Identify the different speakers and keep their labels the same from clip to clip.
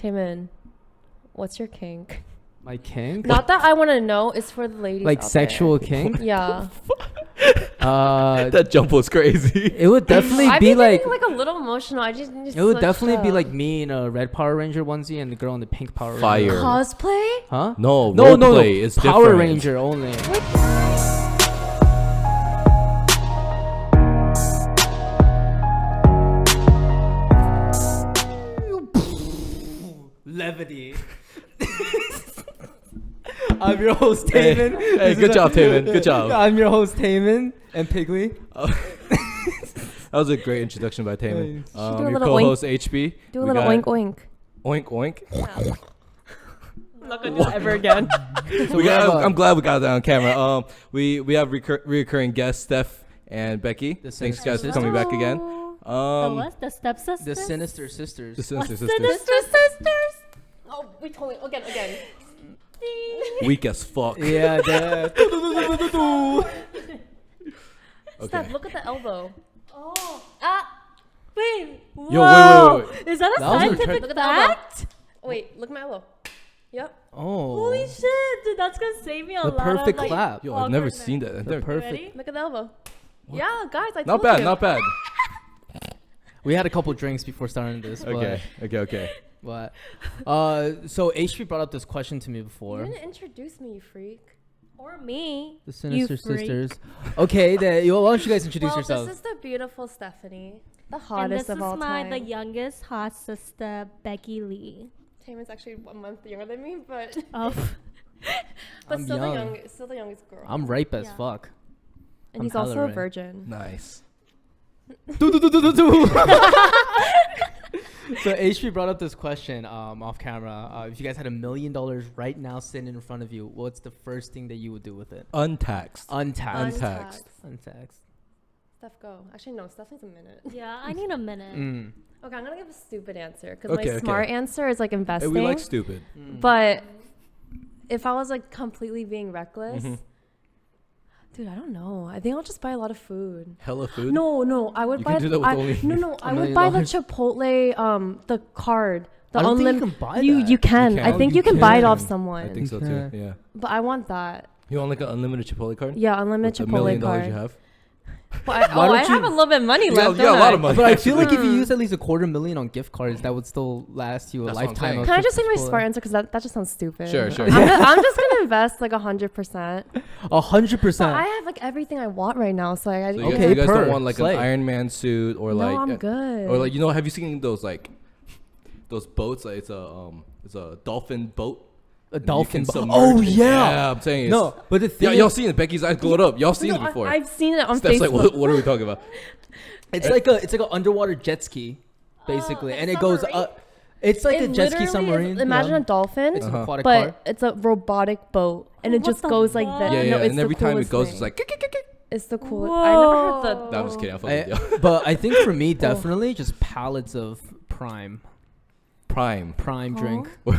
Speaker 1: Taemin, what's your kink?
Speaker 2: My kink?
Speaker 1: Not that I want to know. It's for the ladies.
Speaker 2: Like
Speaker 1: out
Speaker 2: sexual
Speaker 1: there.
Speaker 2: kink?
Speaker 1: Yeah.
Speaker 3: That jump was crazy.
Speaker 2: It would definitely
Speaker 1: I'd
Speaker 2: be like.
Speaker 1: like a little emotional. I just
Speaker 2: It would definitely be like me in a red Power Ranger onesie and the girl in the pink Power Ranger.
Speaker 3: Fire.
Speaker 1: Cosplay?
Speaker 2: Huh?
Speaker 3: No,
Speaker 2: No.
Speaker 3: roleplay is
Speaker 2: Power
Speaker 3: different.
Speaker 2: Ranger only. Levity. I'm your host, Taemin.
Speaker 3: Hey, good job, Taemin. Good job.
Speaker 2: I'm your host, Taemin and Piggly.
Speaker 3: That was a great introduction by Taemin.
Speaker 1: do a
Speaker 3: Your
Speaker 1: little
Speaker 3: co-host HB.
Speaker 1: Do a little oink oink.
Speaker 3: Oink oink.
Speaker 1: I'm not gonna do that ever again.
Speaker 3: I'm glad we got that on camera. We have reoccurring guests Steph and Becky. Thanks guys for coming back again.
Speaker 4: The what? The stepsisters?
Speaker 2: The Sinister Sisters.
Speaker 3: The Sinister
Speaker 4: Sinister
Speaker 3: Sisters.
Speaker 4: sisters?
Speaker 1: Oh, we totally again.
Speaker 3: Weak as fuck.
Speaker 2: Yeah,
Speaker 1: Steph, look at the elbow.
Speaker 4: Oh.
Speaker 1: Wait.
Speaker 4: Whoa.
Speaker 3: Wait.
Speaker 4: Is that a
Speaker 2: That was a
Speaker 4: scientific
Speaker 1: Look at the elbow.
Speaker 4: fact?
Speaker 1: Wait, look at my elbow. Yep.
Speaker 2: Oh.
Speaker 4: Holy shit, dude, that's gonna save me a
Speaker 2: The
Speaker 4: lot
Speaker 2: perfect
Speaker 4: of like,
Speaker 2: clap.
Speaker 3: Yo, I've never
Speaker 4: awkwardness.
Speaker 3: seen that. I've never.
Speaker 2: Perfect.
Speaker 4: Ready?
Speaker 1: Look at the elbow. Yeah, guys, I
Speaker 3: Not
Speaker 1: told
Speaker 3: bad.
Speaker 1: you.
Speaker 3: Not bad.
Speaker 2: We had a couple drinks before starting this.
Speaker 3: Okay.
Speaker 2: But so HP brought up this question to me
Speaker 1: You
Speaker 2: before.
Speaker 1: didn't introduce me, you freak.
Speaker 4: Or me.
Speaker 2: The Sinister
Speaker 4: freak.
Speaker 2: Sisters. Okay, why don't you guys introduce
Speaker 1: Well,
Speaker 2: yourselves?
Speaker 1: this is the beautiful Stephanie, the
Speaker 4: And
Speaker 1: hottest
Speaker 4: this
Speaker 1: of all
Speaker 4: is
Speaker 1: time.
Speaker 4: the youngest hot sister, Becky Lee.
Speaker 1: Taemin's actually 1 month younger than me, but
Speaker 4: Oh.
Speaker 1: but
Speaker 2: I'm
Speaker 1: still
Speaker 2: young.
Speaker 1: still the youngest girl.
Speaker 2: I'm ripe as
Speaker 4: Yeah.
Speaker 2: fuck.
Speaker 1: and
Speaker 2: I'm
Speaker 1: he's also a
Speaker 2: hella ripe.
Speaker 1: virgin.
Speaker 3: Nice.
Speaker 2: So HP brought up this question off camera. If you guys had $1 million right now sitting in front of you, what's the first thing that you would do with it?
Speaker 3: Untaxed.
Speaker 2: Untaxed.
Speaker 3: Untaxed.
Speaker 2: Untaxed.
Speaker 1: Steph, go. Actually, no. Steph needs a minute.
Speaker 4: Yeah, I need a minute.
Speaker 2: Mm.
Speaker 1: Okay, I'm gonna give a stupid answer because
Speaker 3: Okay,
Speaker 1: my smart answer is like
Speaker 3: Hey,
Speaker 1: investing.
Speaker 3: we like stupid.
Speaker 1: But if I was like completely being reckless,
Speaker 3: Mhm.
Speaker 1: dude, I don't know. I think I'll just buy a lot of food.
Speaker 3: Hella food.
Speaker 1: No, I would
Speaker 3: You
Speaker 1: buy.
Speaker 3: can do that with only
Speaker 1: I
Speaker 2: $1
Speaker 1: would
Speaker 2: million.
Speaker 1: buy the Chipotle, the card, the
Speaker 2: I don't think you
Speaker 1: unlimited.
Speaker 2: can buy
Speaker 1: You
Speaker 2: that.
Speaker 1: you can.
Speaker 3: You
Speaker 1: I
Speaker 3: can.
Speaker 1: think
Speaker 3: You
Speaker 1: you can buy it
Speaker 3: can.
Speaker 1: off someone.
Speaker 3: I think so too.
Speaker 2: Okay.
Speaker 3: Yeah.
Speaker 1: But I want that.
Speaker 3: You want like an unlimited Chipotle card?
Speaker 1: Yeah, unlimited
Speaker 3: With $1 million
Speaker 1: Chipotle card.
Speaker 3: you have?
Speaker 1: But
Speaker 2: Why don't
Speaker 1: I have
Speaker 2: you-
Speaker 1: a little bit of money
Speaker 3: You
Speaker 1: left.
Speaker 3: got a
Speaker 1: don't
Speaker 3: lot
Speaker 1: I?
Speaker 3: of money.
Speaker 2: But I feel like if you
Speaker 1: Hmm.
Speaker 2: use at least $250,000 on gift cards, that would still last you a
Speaker 3: That's what I'm
Speaker 2: lifetime.
Speaker 3: saying.
Speaker 2: of
Speaker 1: Can I just say my
Speaker 2: Chipotle.
Speaker 1: smart answer because that just sounds stupid.
Speaker 3: Sure.
Speaker 1: I'm just gonna invest like 100%.
Speaker 2: 100%.
Speaker 1: But I have like everything I want right now, so I
Speaker 3: So
Speaker 1: yeah.
Speaker 3: you guys
Speaker 2: per.
Speaker 3: don't want like
Speaker 2: Slay.
Speaker 3: an Iron Man suit or like
Speaker 1: No, I'm good.
Speaker 3: or like have you seen those like those boats? Like it's a dolphin boat.
Speaker 2: A
Speaker 3: And you
Speaker 2: dolphin.
Speaker 3: can submerge
Speaker 2: Oh
Speaker 3: it.
Speaker 2: yeah.
Speaker 3: I'm saying.
Speaker 2: No, but the thing
Speaker 3: Y'all
Speaker 2: is,
Speaker 3: seen it? Becky's eyes glowed up. Y'all seen it before?
Speaker 1: I've seen it on
Speaker 3: Steph's
Speaker 1: Facebook.
Speaker 3: like, what are we talking about?
Speaker 2: it's like an underwater jet ski, basically,
Speaker 4: like
Speaker 2: and
Speaker 4: a
Speaker 2: it goes
Speaker 4: submarine?
Speaker 2: up. It's like
Speaker 1: It
Speaker 2: a jet ski
Speaker 1: literally is-
Speaker 2: submarine.
Speaker 1: Imagine
Speaker 2: yeah.
Speaker 1: a dolphin,
Speaker 2: It's an aquatic
Speaker 1: but
Speaker 2: car.
Speaker 1: it's a robotic boat, and it
Speaker 4: What
Speaker 1: just
Speaker 4: the
Speaker 1: goes like
Speaker 4: fuck?
Speaker 1: that.
Speaker 3: Yeah,
Speaker 1: No, it's
Speaker 3: and
Speaker 1: the
Speaker 3: every time it
Speaker 1: coolest
Speaker 3: goes,
Speaker 1: thing.
Speaker 3: it's like.
Speaker 1: It's the coolest. I never heard the.
Speaker 3: No, I'm just kidding. I'm fucking with you.
Speaker 2: But I think for me, definitely just pallets of prime
Speaker 3: Prime.
Speaker 2: drink.
Speaker 4: Wait,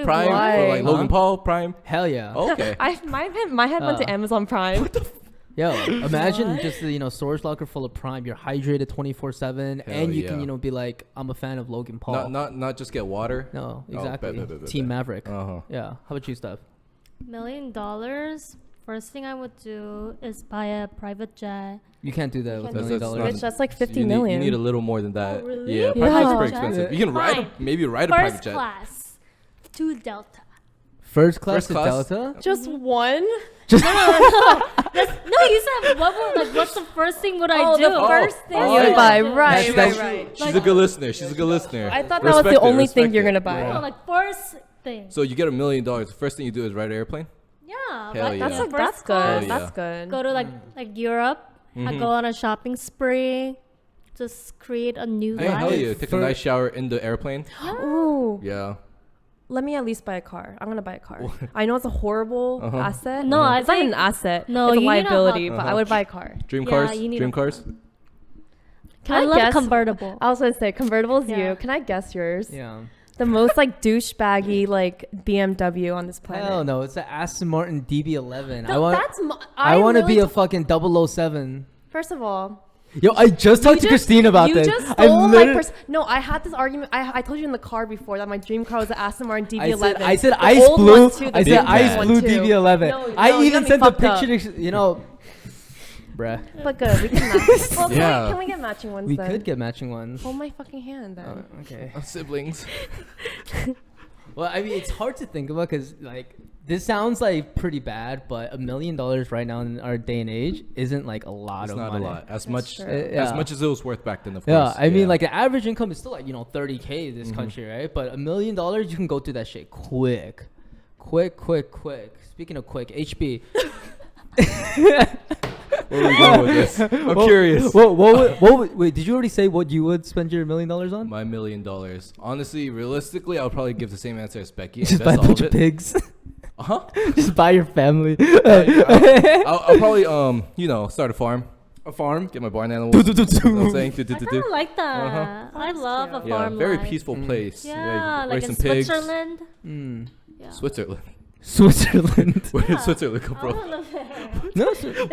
Speaker 3: Prime
Speaker 1: why?
Speaker 3: for like Logan
Speaker 2: Huh?
Speaker 3: Paul. Prime.
Speaker 2: Hell yeah.
Speaker 3: Okay.
Speaker 1: My head went to Amazon Prime.
Speaker 2: Yo, imagine just the storage locker full of prime. You're hydrated 24/7,
Speaker 3: Hell
Speaker 2: and you
Speaker 3: yeah.
Speaker 2: can be like, I'm a fan of Logan Paul.
Speaker 3: Not just get water.
Speaker 2: No,
Speaker 3: Oh,
Speaker 2: exactly.
Speaker 3: bet.
Speaker 2: Team Maverick.
Speaker 3: Uh-huh.
Speaker 2: Yeah. How about you, Steph?
Speaker 4: $1 million. First thing I would do is buy a private jet.
Speaker 2: You can't do that with $1
Speaker 1: That's-
Speaker 2: million.
Speaker 3: that's
Speaker 1: Bitch, that's like 50
Speaker 3: you
Speaker 1: million.
Speaker 3: Need a little more than that.
Speaker 4: Oh, really?
Speaker 3: Yeah,
Speaker 1: Yeah.
Speaker 3: private jet's pretty
Speaker 4: Jet?
Speaker 3: expensive. You can
Speaker 4: Fine.
Speaker 3: maybe ride a private
Speaker 4: First
Speaker 3: jet.
Speaker 4: class to Delta.
Speaker 2: First class
Speaker 3: First
Speaker 2: to
Speaker 3: class?
Speaker 2: Delta?
Speaker 1: Just one.
Speaker 4: No, you said what's the first thing would I do?
Speaker 1: The first thing
Speaker 3: Oh,
Speaker 1: you would
Speaker 3: yeah.
Speaker 1: buy.
Speaker 4: That's-
Speaker 1: Right.
Speaker 2: that's-
Speaker 3: She's a good listener. She's a good listener.
Speaker 1: I thought that was the only thing you're gonna buy.
Speaker 4: No, like first thing.
Speaker 3: So you get $1 million. The first thing you do is ride an airplane.
Speaker 4: Yeah,
Speaker 3: Hell
Speaker 4: right?
Speaker 3: yeah.
Speaker 1: That's
Speaker 4: Yeah,
Speaker 1: like that's
Speaker 4: first
Speaker 1: good.
Speaker 4: class.
Speaker 3: Hell yeah.
Speaker 1: That's good.
Speaker 4: Go to like Europe. I go on a shopping spree. Just create a new
Speaker 3: Hey,
Speaker 4: life.
Speaker 3: hell yeah! Take a
Speaker 2: For-
Speaker 3: nice shower in the airplane.
Speaker 1: Ooh.
Speaker 3: Yeah.
Speaker 1: Let me at least buy a car. I'm gonna buy a car. I know it's a horrible
Speaker 3: Uh-huh.
Speaker 1: asset.
Speaker 4: No, I
Speaker 1: it's not
Speaker 4: think-
Speaker 1: an asset.
Speaker 4: No,
Speaker 1: it's a
Speaker 4: you need a
Speaker 1: liability.
Speaker 4: hot-
Speaker 1: But I would buy a car.
Speaker 3: Dream
Speaker 4: Yeah,
Speaker 3: cars.
Speaker 4: you need
Speaker 3: Dream
Speaker 4: a-
Speaker 3: cars.
Speaker 1: Can
Speaker 4: I
Speaker 1: I
Speaker 4: love
Speaker 1: guess?
Speaker 4: convertible.
Speaker 1: I was gonna say convertible's
Speaker 4: Yeah.
Speaker 1: you. Can I guess yours?
Speaker 2: Yeah.
Speaker 1: The most like douchebaggy like BMW on this planet.
Speaker 2: Hell no, it's the Aston Martin DB11.
Speaker 1: Th-
Speaker 2: I want
Speaker 1: that's
Speaker 2: I want to
Speaker 1: really
Speaker 2: be a fucking 007.
Speaker 1: First of all,
Speaker 2: Yo, I just talked to Christine about
Speaker 1: you
Speaker 2: this.
Speaker 1: You just
Speaker 2: I
Speaker 1: stole
Speaker 2: literally-
Speaker 1: my No, I had this argument. I told you in the car before that my dream car was an Aston Martin DB11.
Speaker 2: I said
Speaker 1: The
Speaker 2: ice
Speaker 1: old
Speaker 2: blue.
Speaker 1: one too, the
Speaker 2: I
Speaker 1: big
Speaker 2: said ice
Speaker 1: one
Speaker 2: blue
Speaker 1: too.
Speaker 2: DB11.
Speaker 1: No,
Speaker 2: I
Speaker 1: you
Speaker 2: even
Speaker 1: got me
Speaker 2: sent the
Speaker 1: fucked up.
Speaker 2: picture. You know, bruh.
Speaker 1: But good, we can match. Well,
Speaker 3: Yeah.
Speaker 1: can we get matching ones
Speaker 2: We
Speaker 1: then?
Speaker 2: could get matching ones.
Speaker 1: Hold my fucking hand then.
Speaker 2: Oh, okay.
Speaker 3: Siblings.
Speaker 2: Well, I mean, it's hard to think about because like this sounds like pretty bad, but $1 million right now in our day and age isn't like a lot
Speaker 3: It's
Speaker 2: of
Speaker 3: not
Speaker 2: money.
Speaker 3: a lot. As much
Speaker 1: true.
Speaker 3: as
Speaker 2: Yeah.
Speaker 3: much as it was worth back then, of
Speaker 2: Yeah,
Speaker 3: course.
Speaker 2: I mean, like the average income is still like 30K in this
Speaker 3: Mhm.
Speaker 2: country, right? But $1 million, you can go through that shit quick. Speaking of quick, HB.
Speaker 3: Where are we going with this? I'm curious.
Speaker 2: Wait, did you already say what you would spend your $1 million on?
Speaker 3: My $1 million. Honestly, realistically, I would probably give the same answer as Becky.
Speaker 2: Just buy a
Speaker 3: invest all
Speaker 2: bunch
Speaker 3: of
Speaker 2: of
Speaker 3: it.
Speaker 2: pigs.
Speaker 3: Uh-huh.
Speaker 2: Just buy your family.
Speaker 3: I'll probably start a farm.
Speaker 2: A farm.
Speaker 3: Get my barn animals. You know what I'm saying?
Speaker 4: I kind of like that.
Speaker 3: Uh-huh.
Speaker 4: I love a
Speaker 1: cute.
Speaker 3: Yeah,
Speaker 4: farm
Speaker 3: very
Speaker 4: life.
Speaker 3: peaceful place.
Speaker 4: Yeah,
Speaker 3: you
Speaker 4: like
Speaker 3: raise
Speaker 4: in
Speaker 3: some pigs.
Speaker 4: Switzerland.
Speaker 2: Mm.
Speaker 4: Yeah.
Speaker 3: Switzerland.
Speaker 2: Switzerland.
Speaker 3: Where did
Speaker 4: Yeah.
Speaker 3: Switzerland come
Speaker 4: I
Speaker 3: from?
Speaker 4: don't know.
Speaker 2: No,
Speaker 4: It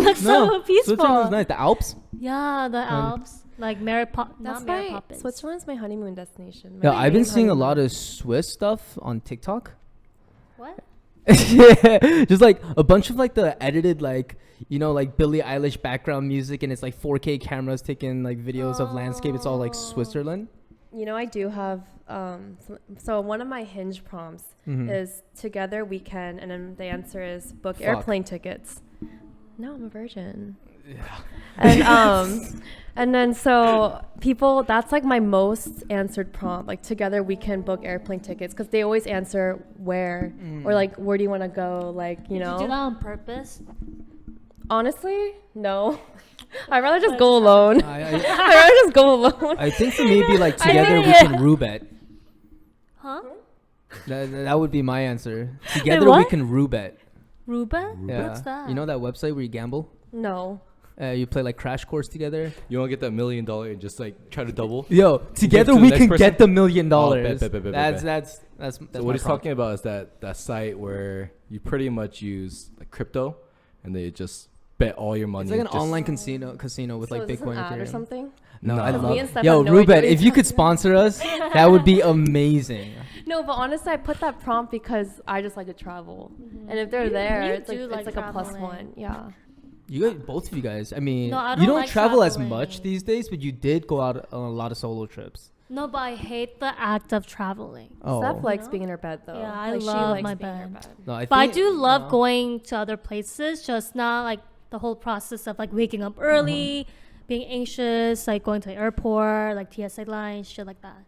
Speaker 4: looks so peaceful.
Speaker 2: Switzerland's nice. The Alps.
Speaker 4: Yeah, the Alps. Like Mary
Speaker 1: That's
Speaker 4: not Mary
Speaker 1: my
Speaker 4: Poppins.
Speaker 1: Switzerland's my honeymoon destination.
Speaker 2: Yeah, I've been seeing a lot of Swiss stuff on TikTok.
Speaker 4: What?
Speaker 2: Yeah, just like a bunch of like the edited like like Billie Eilish background music, and it's like 4K cameras taking like videos of landscape. It's all like
Speaker 4: Oh.
Speaker 2: Switzerland.
Speaker 1: I do have so one of my Hinge prompts
Speaker 2: Mhm.
Speaker 1: is together we can, and then the answer is book
Speaker 2: Fuck.
Speaker 1: airplane tickets. No, I'm a virgin.
Speaker 2: Yeah.
Speaker 1: And then so people, that's like my most answered prompt, like together we can book airplane tickets, because they always answer where or like where do you want to go, like
Speaker 4: Did you do that on purpose?
Speaker 1: Honestly, no. I'd rather just go alone.
Speaker 2: I
Speaker 1: I'd rather just go alone.
Speaker 2: I think for me it'd be like
Speaker 1: I
Speaker 2: together
Speaker 1: think
Speaker 2: we
Speaker 1: it-
Speaker 2: can roobet.
Speaker 4: Huh?
Speaker 2: That would be my answer. Together we
Speaker 4: what?
Speaker 2: can roobet.
Speaker 4: Ruba?
Speaker 2: Yeah.
Speaker 4: What's that?
Speaker 2: You know that website where you gamble?
Speaker 1: No.
Speaker 2: You play like Crash Course together.
Speaker 3: You want to get that $1 million and just like try to double?
Speaker 2: Yo, together
Speaker 3: to the
Speaker 2: we
Speaker 3: next
Speaker 2: can
Speaker 3: person?
Speaker 2: get the $1 million.
Speaker 3: Bet.
Speaker 2: That's
Speaker 3: So
Speaker 2: my
Speaker 3: what he's
Speaker 2: prompt.
Speaker 3: talking about is that site where you pretty much use like crypto, and they just bet all your money.
Speaker 2: It's like an
Speaker 3: just-
Speaker 2: online casino with
Speaker 1: So
Speaker 2: like
Speaker 1: is this
Speaker 2: Bitcoin
Speaker 1: an ad or
Speaker 2: Ethereum.
Speaker 1: something?
Speaker 2: No,
Speaker 3: No.
Speaker 2: I
Speaker 3: Because
Speaker 2: love.
Speaker 1: me and Steph
Speaker 2: Yo,
Speaker 1: have no idea
Speaker 2: Rubet,
Speaker 1: what
Speaker 2: if
Speaker 1: you're
Speaker 2: you could
Speaker 1: talking
Speaker 2: sponsor us, that would be amazing.
Speaker 1: No, but honestly, I put that prompt because I just like to travel,
Speaker 4: Mhm.
Speaker 1: and if they're
Speaker 4: You-
Speaker 1: there,
Speaker 4: you
Speaker 1: it's like
Speaker 4: do
Speaker 1: it's
Speaker 4: like
Speaker 1: like a plus
Speaker 4: traveling.
Speaker 1: one. Yeah.
Speaker 2: You guys, both of you guys. I mean,
Speaker 4: No, I
Speaker 2: you
Speaker 4: don't
Speaker 2: don't
Speaker 4: like
Speaker 2: travel as
Speaker 4: traveling.
Speaker 2: much these days, but you did go out on a lot of solo trips.
Speaker 4: No, but I hate the act of traveling.
Speaker 2: Oh,
Speaker 1: Steph likes
Speaker 4: know?
Speaker 1: being in her bed though.
Speaker 4: Yeah, I
Speaker 1: Like, she
Speaker 4: love
Speaker 1: likes
Speaker 4: my
Speaker 1: being in her
Speaker 4: bed.
Speaker 2: no,
Speaker 4: But I
Speaker 2: think-
Speaker 4: do love
Speaker 2: no.
Speaker 4: going to other places, just not like the whole process of like waking up early, being anxious, like going to the airport, like TSA line, shit like that.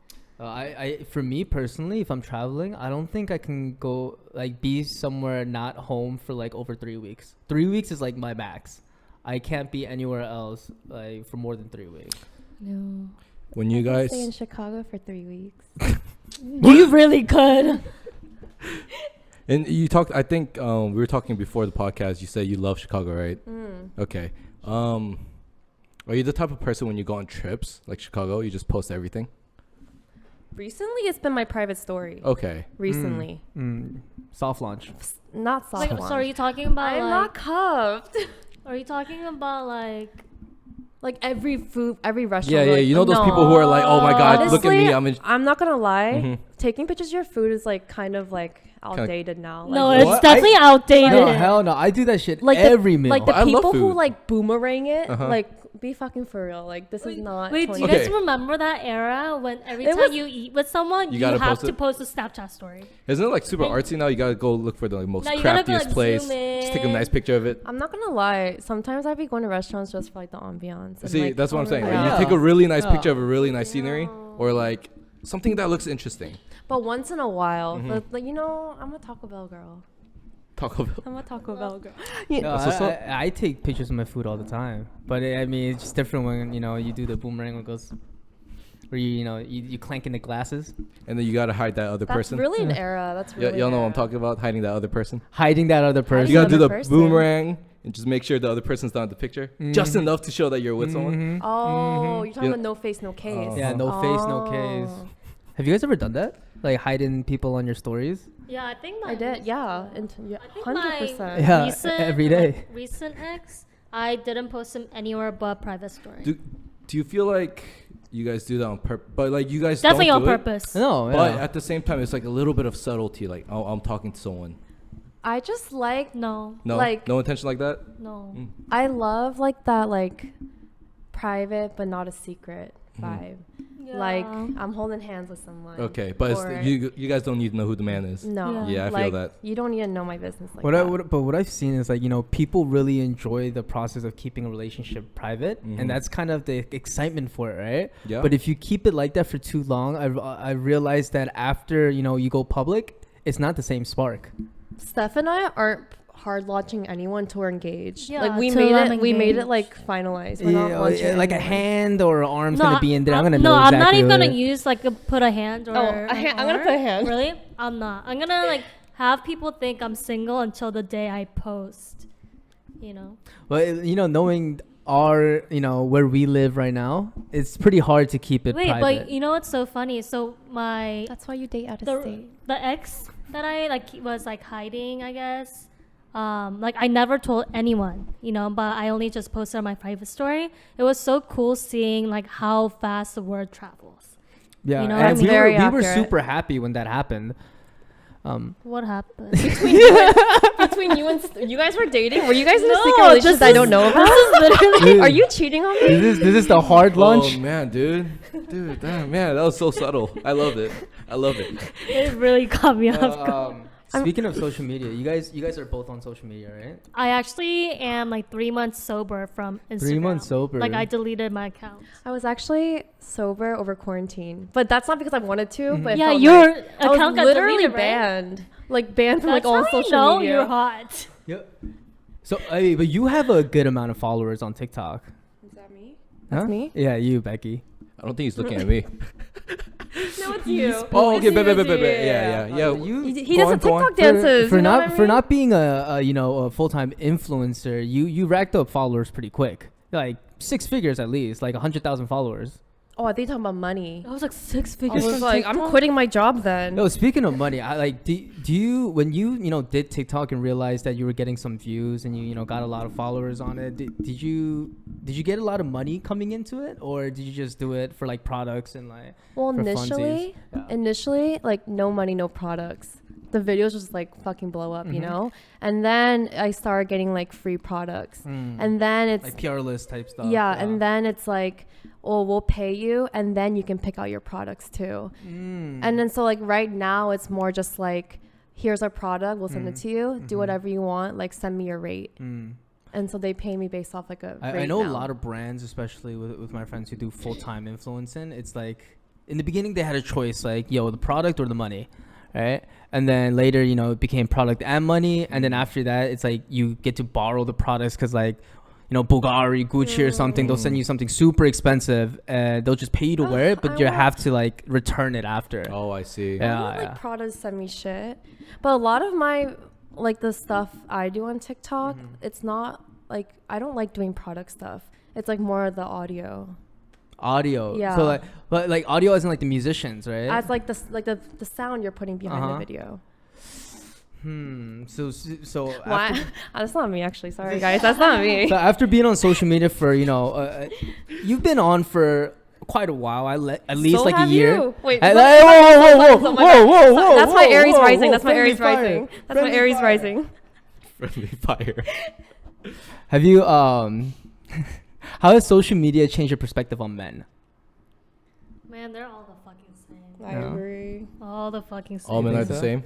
Speaker 2: I for me personally, if I'm traveling, I don't think I can go like be somewhere not home for like over 3 weeks. 3 weeks is like my max. I can't be anywhere else like for more than 3 weeks.
Speaker 4: No.
Speaker 3: When you
Speaker 1: I could
Speaker 3: guys,
Speaker 1: stay in Chicago for 3 weeks.
Speaker 4: You really could.
Speaker 3: and you talked, I think we were talking before the podcast. You said you love Chicago, right? Okay. Are you the type of person when you go on trips like Chicago, you just post everything?
Speaker 1: Recently, it's been my private story.
Speaker 3: Okay.
Speaker 1: Recently,
Speaker 2: Soft launch.
Speaker 1: not soft
Speaker 4: Like,
Speaker 1: launch.
Speaker 4: so are you talking about
Speaker 1: I'm
Speaker 4: like?
Speaker 1: not cuffed.
Speaker 4: Are you talking about like?
Speaker 1: Like every food, every restaurant.
Speaker 3: Yeah,
Speaker 1: we're
Speaker 3: yeah.
Speaker 1: like,
Speaker 3: You know those
Speaker 1: no.
Speaker 3: people who are like, oh my God, look at me.
Speaker 1: Honestly, I'm not gonna lie.
Speaker 3: Mhm.
Speaker 1: Taking pictures of your food is like kind of like outdated now. Like,
Speaker 4: No,
Speaker 2: What?
Speaker 4: it's definitely outdated.
Speaker 2: No, hell no. I do that shit
Speaker 1: like
Speaker 2: every
Speaker 1: the,
Speaker 2: meal.
Speaker 1: like the
Speaker 3: I love
Speaker 1: people who
Speaker 3: food.
Speaker 1: like boomerang it,
Speaker 3: Uh-huh.
Speaker 1: like be fucking for real. Like this is not.
Speaker 4: Wait, do
Speaker 1: 20
Speaker 4: you guys
Speaker 3: Okay.
Speaker 4: remember that era when every
Speaker 1: It
Speaker 4: time
Speaker 1: was-
Speaker 4: you eat with someone,
Speaker 3: You
Speaker 4: you,
Speaker 3: gotta
Speaker 4: have
Speaker 3: post
Speaker 4: to
Speaker 3: it?
Speaker 4: post a Snapchat story?
Speaker 3: Isn't it like super
Speaker 4: And-
Speaker 3: artsy now? You gotta go look for the like, most
Speaker 4: No, you gotta go,
Speaker 3: craftiest
Speaker 4: like,
Speaker 3: place.
Speaker 4: zoom in.
Speaker 3: Just take a nice picture of it.
Speaker 1: I'm not gonna lie. Sometimes I'd be going to restaurants just for like the ambiance. and,
Speaker 3: See,
Speaker 1: like,
Speaker 3: that's what I'm saying. Like,
Speaker 2: Yeah.
Speaker 3: you take a really nice
Speaker 2: Yeah.
Speaker 3: picture of a really nice scenery, or like something that looks interesting.
Speaker 1: But once in a while,
Speaker 3: Mhm.
Speaker 1: but like I'm a Taco Bell girl.
Speaker 3: Taco Bell.
Speaker 1: I'm a Taco Bell girl.
Speaker 2: No,
Speaker 3: That's what's up.
Speaker 2: I take pictures of my food all the time, but I mean it's just different when you do the boomerang when it goes, where you clank in the glasses,
Speaker 3: And then you gotta hide that other
Speaker 1: That's
Speaker 3: person.
Speaker 1: really an era. That's really.
Speaker 3: Y'all know what I'm
Speaker 1: an era.
Speaker 3: talking about? Hiding that other person.
Speaker 2: hiding that other person.
Speaker 3: You gotta do the
Speaker 1: Another person.
Speaker 3: boomerang and just make sure the other person's not in the picture, just
Speaker 2: Mhm.
Speaker 3: enough to show that you're with someone.
Speaker 2: Mhm.
Speaker 1: Oh, you're talking
Speaker 3: Yeah.
Speaker 1: about no face, no case.
Speaker 2: Yeah, no face, no case.
Speaker 1: Oh.
Speaker 2: Have you guys ever done that? Like hiding people on your stories?
Speaker 4: Yeah, I think my
Speaker 1: I did. Yeah,
Speaker 4: I think
Speaker 1: 100%.
Speaker 2: Yeah,
Speaker 4: recent,
Speaker 2: every day.
Speaker 4: like, recent ex, I didn't post them anywhere but private story.
Speaker 3: Do you feel like you guys do that on purpose? But like you guys
Speaker 4: Definitely
Speaker 3: don't
Speaker 4: on
Speaker 3: do it,
Speaker 4: purpose.
Speaker 2: No,
Speaker 3: but
Speaker 2: yeah.
Speaker 3: at the same time, it's like a little bit of subtlety. Like, oh, I'm talking to someone.
Speaker 1: I just like
Speaker 4: No.
Speaker 3: No,
Speaker 1: Like-
Speaker 3: no intention like that.
Speaker 4: No.
Speaker 1: I love like that like private but not a secret vibe. Like I'm holding hands with someone.
Speaker 3: Okay, but
Speaker 1: Or-
Speaker 3: you guys don't need to know who the man is.
Speaker 1: No.
Speaker 3: Yeah, I feel
Speaker 1: like,
Speaker 3: that.
Speaker 1: You don't even know my business like
Speaker 2: But
Speaker 1: that.
Speaker 2: what I've seen is like, you know, people really enjoy the process of keeping a relationship private,
Speaker 3: Mhm.
Speaker 2: and that's kind of the excitement for it, right?
Speaker 3: Yeah.
Speaker 2: But if you keep it like that for too long, I realized that after, you know, you go public, it's not the same spark.
Speaker 1: Steph and I aren't hard launching anyone till we're engaged.
Speaker 4: Yeah,
Speaker 1: like we
Speaker 4: till
Speaker 1: made
Speaker 4: I'm
Speaker 1: it. We made it
Speaker 4: engaged.
Speaker 1: like finalized. We're not launching
Speaker 2: like a
Speaker 1: anyone.
Speaker 2: hand or an arm's
Speaker 4: No,
Speaker 2: gonna be in there. I'm gonna
Speaker 4: no,
Speaker 2: know
Speaker 4: I'm
Speaker 2: exactly
Speaker 4: not even
Speaker 2: what
Speaker 4: gonna
Speaker 2: it-
Speaker 4: use like put a hand or.
Speaker 1: a hand- I'm gonna
Speaker 4: arm.
Speaker 1: put a hand.
Speaker 4: Really? I'm not. I'm gonna like have people think I'm single until the day I post. You know.
Speaker 2: But you know, knowing our, you know, where we live right now, it's pretty hard to keep it
Speaker 4: Wait,
Speaker 2: private.
Speaker 4: but you know what's so funny? So my
Speaker 1: That's why you date out of
Speaker 4: the
Speaker 1: state.
Speaker 4: the ex that I like was like hiding, I guess. Like I never told anyone, you know, but I only just posted on my private story. It was so cool seeing like how fast the word travels.
Speaker 2: yeah,
Speaker 4: you know
Speaker 2: and
Speaker 4: what I mean?
Speaker 2: we
Speaker 1: Very
Speaker 2: were
Speaker 1: accurate.
Speaker 2: super happy when that happened.
Speaker 4: What happened?
Speaker 1: Between you and you guys were dating? Were you guys in a secret
Speaker 4: No,
Speaker 1: relationship
Speaker 4: this
Speaker 1: that I
Speaker 4: is-
Speaker 1: don't know about?
Speaker 2: Dude,
Speaker 1: Are you cheating on me?
Speaker 2: this is the hard lunch.
Speaker 3: Oh man, dude, damn, man, that was so subtle. I loved it. I love it.
Speaker 4: It really caught me off guard.
Speaker 2: Speaking of social media, you guys are both on social media, right?
Speaker 4: I actually am like 3 months sober from Instagram.
Speaker 2: 3 months sober.
Speaker 4: Like I deleted my account.
Speaker 1: I was actually sober over quarantine, but that's not because I wanted to. But it
Speaker 4: Yeah,
Speaker 1: felt
Speaker 4: your
Speaker 1: nice. I was
Speaker 4: account got
Speaker 1: literally
Speaker 4: deleted, right?
Speaker 1: banned, like banned from
Speaker 4: That's
Speaker 1: like all
Speaker 4: how
Speaker 1: social
Speaker 4: you know
Speaker 1: media.
Speaker 4: you're hot.
Speaker 2: Yep. So, but you have a good amount of followers on TikTok.
Speaker 1: Is that me?
Speaker 2: Huh?
Speaker 1: That's me.
Speaker 2: Yeah, you, Becky.
Speaker 3: I don't think he's looking at me.
Speaker 1: No, it's you.
Speaker 3: Oh, okay,
Speaker 1: It's you, it's you,
Speaker 3: yeah.
Speaker 1: He does the
Speaker 3: Go on.
Speaker 1: TikTok dances.
Speaker 2: For
Speaker 1: you know
Speaker 2: not
Speaker 1: what I
Speaker 2: for
Speaker 1: mean?
Speaker 2: not being a you know a full time influencer, you racked up followers pretty quick, like 6 figures at least, like 100,000 followers.
Speaker 1: Oh, I think you're talking about money.
Speaker 4: I was like 6
Speaker 1: I
Speaker 4: figures.
Speaker 1: was
Speaker 4: from
Speaker 1: like, I'm
Speaker 4: TikTok.
Speaker 1: quitting my job then.
Speaker 2: No, speaking of money, I like do you when you know did TikTok and realized that you were getting some views and you know got a lot of followers on it, did you get a lot of money coming into it, or did you just do it for like products and like
Speaker 1: Well,
Speaker 2: for
Speaker 1: initially,
Speaker 2: funsies?
Speaker 1: like no money, no products. The videos just like fucking blow up, you
Speaker 2: Mhm.
Speaker 1: know? And then I started getting like free products. And then it's,
Speaker 2: like PR list type stuff?
Speaker 1: yeah, and then it's like, oh, we'll pay you and then you can pick out your products too. And then so like right now it's more just like, here's our product, we'll send it to you, do whatever you want, like send me your rate. And so they pay me based off like a rate
Speaker 2: I know
Speaker 1: now.
Speaker 2: a lot of brands, especially with my friends who do full-time influencing. It's like in the beginning they had a choice, like, yo, the product or the money, right? And then later, you know, it became product and money. And then after that, it's like you get to borrow the products because like, you know, Bulgari, Gucci or something, they'll send you something super expensive and they'll just pay you to wear it, but
Speaker 1: I
Speaker 2: you
Speaker 1: want-
Speaker 2: have to like return it after.
Speaker 3: Oh, I see.
Speaker 2: Yeah.
Speaker 1: I want, like Prada send me shit, but a lot of my like the stuff I do on TikTok, it's not like I don't like doing product stuff. It's like more of the audio.
Speaker 2: Audio.
Speaker 1: Yeah.
Speaker 2: So like, but like audio isn't like the musicians, right?
Speaker 1: As like the sound you're putting behind
Speaker 2: Uh-huh.
Speaker 1: the video.
Speaker 2: So
Speaker 1: Why?
Speaker 2: after,
Speaker 1: That's not me actually. Sorry guys, that's not me.
Speaker 2: so after being on social media for, you know, you've been on for quite a while. At least
Speaker 1: So
Speaker 2: like a
Speaker 1: have
Speaker 2: year.
Speaker 1: you. Wait.
Speaker 2: Whoa,
Speaker 1: whoa,
Speaker 2: whoa!
Speaker 1: That's my Aries
Speaker 2: whoa,
Speaker 1: rising.
Speaker 2: whoa,
Speaker 1: That's my
Speaker 2: friendly
Speaker 1: Aries
Speaker 2: fire.
Speaker 1: rising. That's my
Speaker 2: Friendly
Speaker 1: Aries
Speaker 2: fire.
Speaker 1: rising.
Speaker 3: Friendly fire.
Speaker 2: Have you how has social media changed your perspective on men?
Speaker 4: Man, they're all the fucking same.
Speaker 1: I
Speaker 2: No.
Speaker 1: agree.
Speaker 4: All the fucking same.
Speaker 3: All men
Speaker 2: think
Speaker 3: are the
Speaker 2: so?
Speaker 3: same.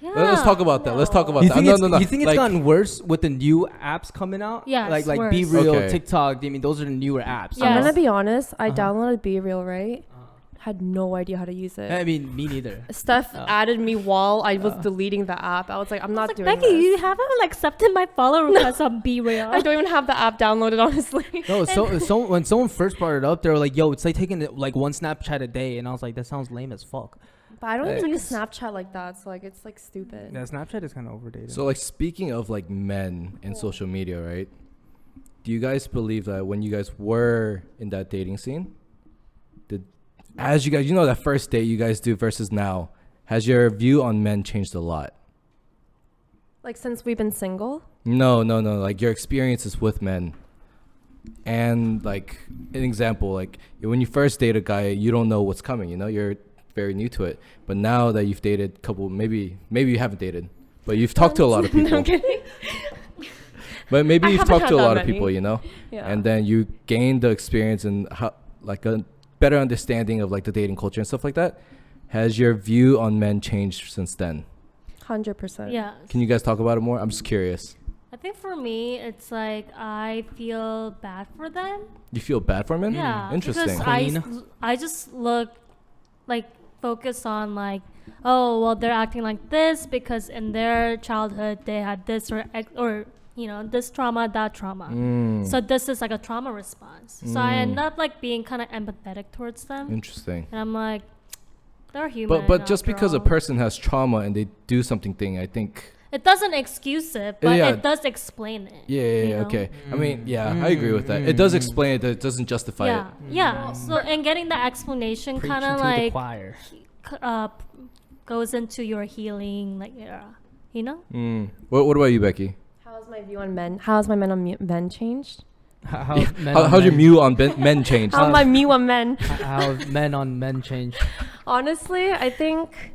Speaker 4: Yeah.
Speaker 3: Let's talk about that. Let's talk about
Speaker 2: You
Speaker 3: that.
Speaker 2: think
Speaker 3: No,
Speaker 2: it's,
Speaker 3: no, no.
Speaker 2: you think it's
Speaker 3: Like,
Speaker 2: gotten worse with the new apps coming out?
Speaker 4: Yes,
Speaker 2: like
Speaker 4: worse.
Speaker 2: Be Real,
Speaker 3: Okay.
Speaker 2: TikTok. I mean, those are the newer apps.
Speaker 4: Yeah.
Speaker 1: I'm
Speaker 4: Yes.
Speaker 1: gonna be honest. I
Speaker 2: Uh-huh.
Speaker 1: downloaded Be Real, right? Had no idea how to use it.
Speaker 2: I mean, me neither.
Speaker 1: Steph
Speaker 2: Oh.
Speaker 1: added me while I was deleting the app. I was like, I'm not
Speaker 4: Like,
Speaker 1: doing
Speaker 4: Becky,
Speaker 1: this.
Speaker 4: you haven't like, accepted my follow request on Be Real.
Speaker 1: I don't even have the app downloaded, honestly.
Speaker 2: No, so when someone first brought it up, they were like, "Yo, it's like taking like one Snapchat a day," and I was like, "That sounds lame as fuck."
Speaker 1: But I don't
Speaker 2: Like-
Speaker 1: even use Snapchat like that, so like it's like stupid.
Speaker 2: Yeah, Snapchat is kind of overdated.
Speaker 3: So like speaking of like men and social media, right? Do you guys believe that when you guys were in that dating scene, as you guys, you know, that first date you guys do versus now, has your view on men changed a lot?
Speaker 1: Like since we've been single?
Speaker 3: No. Like your experiences with men. And like an example, like when you first date a guy, you don't know what's coming, you know, you're very new to it. But now that you've dated a couple, maybe you haven't dated, but you've talked to a lot of people.
Speaker 1: No, I'm kidding.
Speaker 3: But maybe
Speaker 1: I
Speaker 3: you've
Speaker 1: haven't
Speaker 3: talked
Speaker 1: had
Speaker 3: to a
Speaker 1: that
Speaker 3: lot of
Speaker 1: many.
Speaker 3: people, you know,
Speaker 1: Yeah.
Speaker 3: and then you gain the experience and like a better understanding of like the dating culture and stuff like that. Has your view on men changed since then?
Speaker 1: 100%.
Speaker 4: Yeah.
Speaker 3: Can you guys talk about it more? I'm just curious.
Speaker 4: I think for me, it's like I feel bad for them.
Speaker 3: You feel bad for men?
Speaker 4: Yeah.
Speaker 3: Interesting.
Speaker 4: Because I just look like focus on like, oh, well, they're acting like this because in their childhood they had this or you know, this trauma, that trauma. So this is like a trauma response. So I end up like being kind of empathetic towards them.
Speaker 3: Interesting.
Speaker 4: And I'm like, they're human.
Speaker 3: But just
Speaker 4: after
Speaker 3: because a
Speaker 4: all.
Speaker 3: person has trauma and they do something, I think.
Speaker 4: It doesn't excuse it, but
Speaker 3: Yeah.
Speaker 4: it does explain it.
Speaker 3: Yeah,
Speaker 4: you know?
Speaker 3: okay. I mean, yeah, I agree with that. It does explain it, but it doesn't justify
Speaker 4: Yeah,
Speaker 3: it.
Speaker 4: yeah. So and getting the explanation
Speaker 2: Preaching
Speaker 4: kind of
Speaker 2: to the
Speaker 4: like
Speaker 2: choir.
Speaker 4: goes into your healing like era, you know?
Speaker 3: What about you, Becky?
Speaker 1: How's my view on men? How's my men on men changed?
Speaker 3: How's your view on men changed?
Speaker 1: How's my view on men?
Speaker 2: How men on men changed?
Speaker 1: Honestly, I think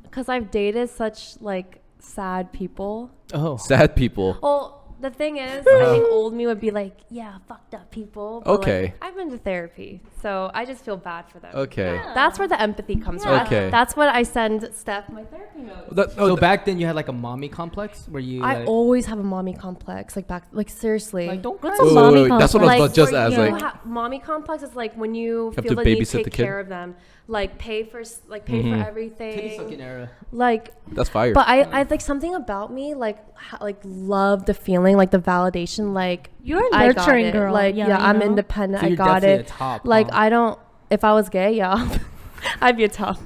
Speaker 1: because I've dated such like sad people.
Speaker 2: Oh,
Speaker 3: Sad people.
Speaker 1: Well, the thing is, I think old me would be like, yeah, fucked up people. But,
Speaker 3: Okay.
Speaker 1: like, I've been to therapy, so I just feel bad for them.
Speaker 3: Okay.
Speaker 1: Yeah. That's where the empathy comes
Speaker 4: Yeah.
Speaker 1: from.
Speaker 3: Okay.
Speaker 1: That's what I send Steph my therapy notes.
Speaker 2: so back then you had like a mommy complex where you
Speaker 1: I
Speaker 2: like,
Speaker 1: always have a mommy complex. Like seriously.
Speaker 2: like don't
Speaker 4: What's
Speaker 2: cry.
Speaker 4: a
Speaker 3: Wait,
Speaker 4: mommy
Speaker 3: wait, that's what I was
Speaker 1: Like,
Speaker 3: about just
Speaker 1: where
Speaker 3: as
Speaker 1: you
Speaker 3: like.
Speaker 1: mommy complex is like when you
Speaker 3: Have
Speaker 1: feel
Speaker 3: to
Speaker 1: the need
Speaker 3: babysit
Speaker 1: to
Speaker 3: the
Speaker 1: take
Speaker 3: kid?
Speaker 1: care of them, like pay for
Speaker 2: Titty
Speaker 1: everything,
Speaker 2: sucking era.
Speaker 1: like.
Speaker 3: That's fire.
Speaker 1: But I like something about me like love the feeling, like the validation, like
Speaker 4: You're a
Speaker 1: I got
Speaker 4: nurturing
Speaker 1: it.
Speaker 4: girl.
Speaker 1: Like
Speaker 4: yeah,
Speaker 1: I'm
Speaker 4: you know?
Speaker 1: independent.
Speaker 2: So
Speaker 1: I
Speaker 2: you're
Speaker 1: got
Speaker 2: definitely
Speaker 1: it.
Speaker 2: a top,
Speaker 1: Like
Speaker 2: huh?
Speaker 1: I don't. If I was gay, yeah, I'd be a top.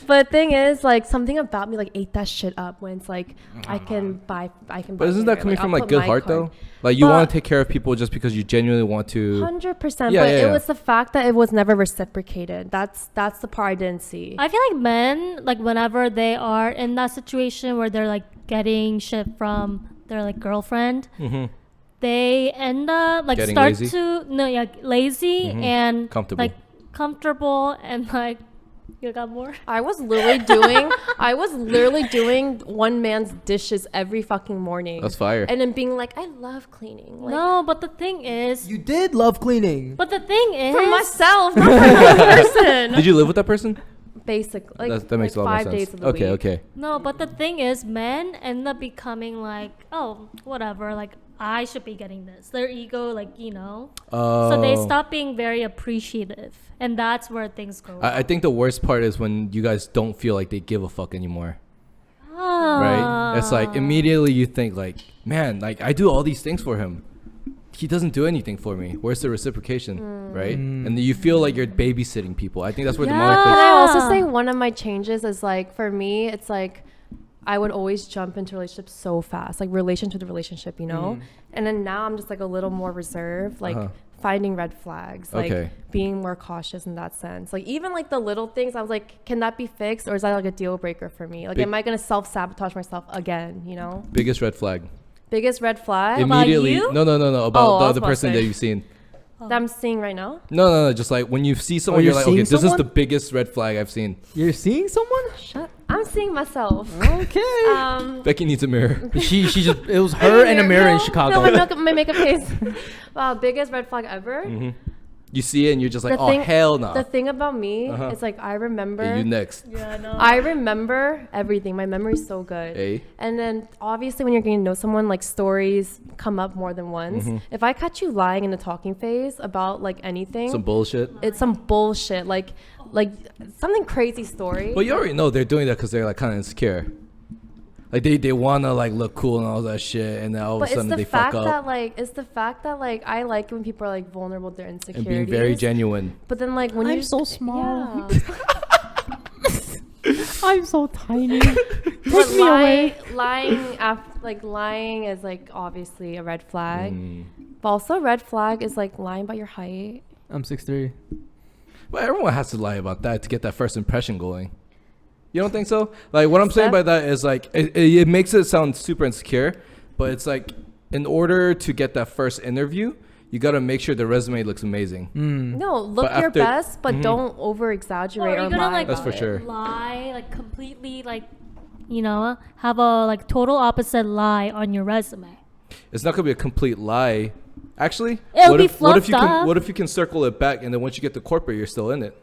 Speaker 1: But the thing is, like something about me like ate that shit up when it's like I can buy.
Speaker 3: But isn't that coming
Speaker 1: I'll
Speaker 3: from like
Speaker 1: put
Speaker 3: good
Speaker 1: my
Speaker 3: heart
Speaker 1: card.
Speaker 3: though? Like you
Speaker 1: But-
Speaker 3: want to take care of people just because you genuinely want to.
Speaker 1: 100%.
Speaker 3: Yeah,
Speaker 1: But
Speaker 3: yeah.
Speaker 1: it was the fact that it was never reciprocated. That's the part I didn't see.
Speaker 4: I feel like men, like whenever they are in that situation where they're like getting shit from their like girlfriend, they end up like
Speaker 3: Getting
Speaker 4: start
Speaker 3: lazy?
Speaker 4: lazy and
Speaker 3: Comfortable.
Speaker 4: like comfortable and like you got more.
Speaker 1: I was literally doing one man's dishes every fucking morning.
Speaker 3: That's fire.
Speaker 1: And then being like, I love cleaning. Like,
Speaker 4: No, but the thing is,
Speaker 2: You did love cleaning.
Speaker 4: but the thing is,
Speaker 1: for myself, not for another person.
Speaker 3: Did you live with that person?
Speaker 1: Basically, like,
Speaker 3: That makes
Speaker 1: like
Speaker 3: a lot
Speaker 1: 5
Speaker 3: more sense.
Speaker 1: days of the
Speaker 3: Okay,
Speaker 1: week.
Speaker 3: okay.
Speaker 4: no, but the thing is, men end up becoming like, oh, whatever, like I should be getting this. Their ego, like so they stop being very appreciative, and that's where things go.
Speaker 3: I think the worst part is when you guys don't feel like they give a fuck anymore.
Speaker 4: Ah.
Speaker 3: Right? It's like immediately you think like, man, like I do all these things for him. He doesn't do anything for me. Where's the reciprocation? Right? And you feel like you're babysitting people. I think that's where the
Speaker 1: Can
Speaker 3: moment
Speaker 1: I also
Speaker 4: Ah.
Speaker 1: say one of my changes is like, for me, it's like, I would always jump into relationships so fast, like relation to the relationship, you know? And then now I'm just like a little more reserved, like finding red flags, like
Speaker 3: Okay.
Speaker 1: being more cautious in that sense. Like even like the little things, I was like, can that be fixed? Or is that like a deal breaker for me? Like,
Speaker 3: Big-
Speaker 1: am I going to self-sabotage myself again, you know?
Speaker 3: biggest red flag.
Speaker 1: Biggest red flag
Speaker 3: Immediately.
Speaker 4: you?
Speaker 3: No.
Speaker 1: Oh,
Speaker 3: About
Speaker 1: I
Speaker 3: the
Speaker 1: was
Speaker 3: other
Speaker 1: about to
Speaker 3: person
Speaker 1: say.
Speaker 3: that you've seen.
Speaker 1: that I'm seeing right now?
Speaker 3: No. Just like when you see someone,
Speaker 2: you're
Speaker 3: you're like,
Speaker 2: seeing
Speaker 3: okay, this is
Speaker 2: someone?
Speaker 3: the biggest red flag I've seen.
Speaker 2: You're seeing someone?
Speaker 1: I'm seeing myself.
Speaker 2: Okay.
Speaker 3: Becky needs a mirror.
Speaker 2: she just it was her and a mirror in Chicago.
Speaker 1: No, my makeup face. Wow, biggest red flag ever.
Speaker 3: You see it and you're just like,
Speaker 1: The
Speaker 3: oh,
Speaker 1: thing-
Speaker 3: hell no.
Speaker 1: The thing about me
Speaker 3: Uh-huh.
Speaker 1: is like I remember.
Speaker 3: Hey, you next.
Speaker 4: Yeah, no.
Speaker 1: I remember everything. My memory's so good.
Speaker 3: Hey.
Speaker 1: And then obviously when you're getting to know someone, like stories come up more than once. If I catch you lying in the talking phase about like anything,
Speaker 3: Some bullshit.
Speaker 1: it's some bullshit. Like something crazy story.
Speaker 3: But you already know they're doing that because they're like kind of insecure. Like they wanna like look cool and all that shit, and then all of a
Speaker 1: But it's
Speaker 3: sudden
Speaker 1: the
Speaker 3: they
Speaker 1: fact
Speaker 3: fuck
Speaker 1: that
Speaker 3: up
Speaker 1: like I like when people are like vulnerable with their
Speaker 3: and
Speaker 1: insecurities.
Speaker 3: being very genuine.
Speaker 1: But then like when
Speaker 2: I'm
Speaker 1: you
Speaker 2: so small.
Speaker 1: Yeah.
Speaker 2: I'm so tiny.
Speaker 1: But lying is like obviously a red flag. But also a red flag is like lying about your height.
Speaker 2: I'm 6'3".
Speaker 3: But everyone has to lie about that to get that first impression going. You don't think so? Like what I'm saying by that is like it makes it sound super insecure, but it's like in order to get that first interview, you got to make sure the resume looks amazing.
Speaker 1: No, look your best, but don't over exaggerate or lie.
Speaker 4: Like,
Speaker 3: that's for sure.
Speaker 4: Lie, like completely, like, you know, have a like total opposite lie on your resume.
Speaker 3: It's not gonna be a complete lie. Actually,
Speaker 4: It'll be
Speaker 3: what if you
Speaker 4: fluffed
Speaker 3: can
Speaker 4: up.
Speaker 3: what if you can circle it back and then once you get to corporate, you're still in it.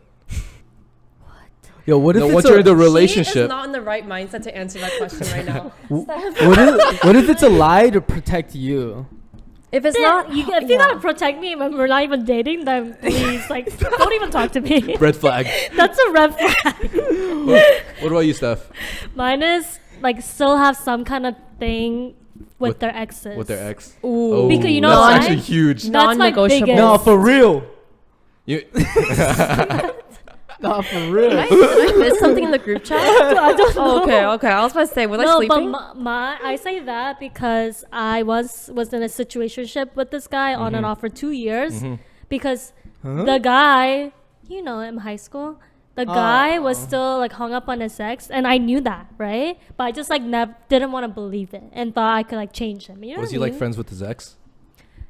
Speaker 2: Yo, what if
Speaker 3: Once you're in the relationship?
Speaker 1: She is not in the right mindset to answer that question right now.
Speaker 2: what if it's a lie to protect you?
Speaker 1: If it's not,
Speaker 4: if you gotta protect me when we're not even dating, then please, like, don't even talk to me.
Speaker 3: Red flag.
Speaker 4: That's a red flag.
Speaker 3: What about you, Steph?
Speaker 4: Mine is like still have some kind of thing with their exes.
Speaker 3: With their ex?
Speaker 1: Ooh.
Speaker 3: Oh,
Speaker 4: Because you know
Speaker 3: that's
Speaker 4: why?
Speaker 3: actually huge.
Speaker 4: That's my
Speaker 1: Non-negotiable.
Speaker 4: biggest.
Speaker 2: No, for real.
Speaker 3: You,
Speaker 2: No, for real.
Speaker 1: Did I miss something in the group chat?
Speaker 4: I don't know.
Speaker 1: Okay. I was about to say, was I
Speaker 4: No,
Speaker 1: sleeping?
Speaker 4: but I say that because I was in a situationship with this guy on and off for 2 years because the guy, you know, in high school, the guy was still like hung up on his ex, and I knew that, right? But I just like didn't want to believe it and thought I could like change him. You know
Speaker 3: was
Speaker 4: what
Speaker 3: he
Speaker 4: I
Speaker 3: like
Speaker 4: mean?
Speaker 3: friends with his ex?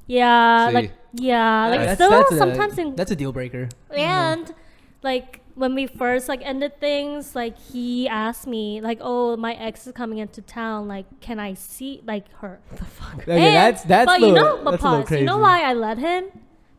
Speaker 4: Yeah,
Speaker 3: See.
Speaker 4: like
Speaker 2: That's-
Speaker 4: still
Speaker 2: that's
Speaker 4: sometimes
Speaker 2: that's a deal breaker.
Speaker 4: and like when we first like ended things, like he asked me like, "Oh, my ex is coming into town. Like, can I see like her?"
Speaker 2: Okay, that's
Speaker 4: but
Speaker 2: little,
Speaker 4: you know, but
Speaker 2: that's a little
Speaker 4: pause.
Speaker 2: crazy.
Speaker 4: You know why I let him?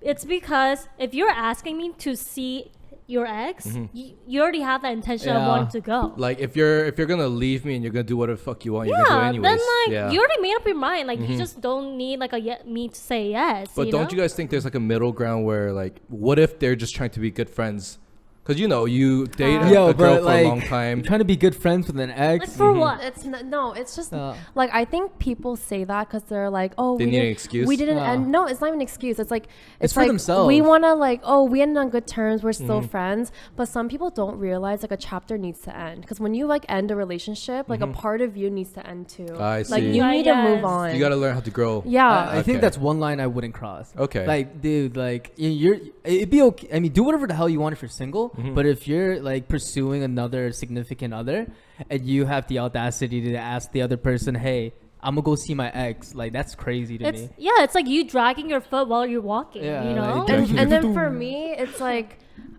Speaker 4: It's because if you're asking me to see your ex, you already have that intention of
Speaker 2: Yeah.
Speaker 4: wanting to go.
Speaker 3: Like if you're gonna leave me and you're gonna do whatever the fuck you want, you're
Speaker 4: Yeah,
Speaker 3: gonna do it anyways.
Speaker 4: then like
Speaker 3: yeah.
Speaker 4: you already made up your mind. Like you just don't need like me to say yes.
Speaker 3: But don't you guys think there's like a middle ground where like, what if they're just trying to be good friends? Because you know, you date a girl for a long time.
Speaker 2: Trying to be good friends with an ex.
Speaker 4: Like for what?
Speaker 1: It's no, it's just like I think people say that because they're like, oh,
Speaker 3: They need an excuse?
Speaker 1: We didn't
Speaker 2: Yeah.
Speaker 1: end. No, it's not even an excuse. It's like
Speaker 2: It's for
Speaker 1: like
Speaker 2: themselves.
Speaker 1: We want to like, oh, we ended on good terms. We're still friends. But some people don't realize like a chapter needs to end because when you like end a relationship, like a part of you needs to end too.
Speaker 3: I
Speaker 1: Like
Speaker 3: see.
Speaker 1: you need to move
Speaker 4: Yes.
Speaker 1: on.
Speaker 3: You gotta learn how to grow.
Speaker 1: Yeah.
Speaker 2: I think
Speaker 3: Okay.
Speaker 2: that's one line I wouldn't cross.
Speaker 3: Okay.
Speaker 2: Like, dude, like it'd be okay. I mean, do whatever the hell you want if you're single. But if you're like pursuing another significant other, and you have the audacity to ask the other person, "Hey, I'm gonna go see my ex," like that's crazy to me.
Speaker 4: It's like you dragging your foot while you're walking.
Speaker 2: Yeah,
Speaker 4: you know.
Speaker 2: like,
Speaker 1: and then for me, it's like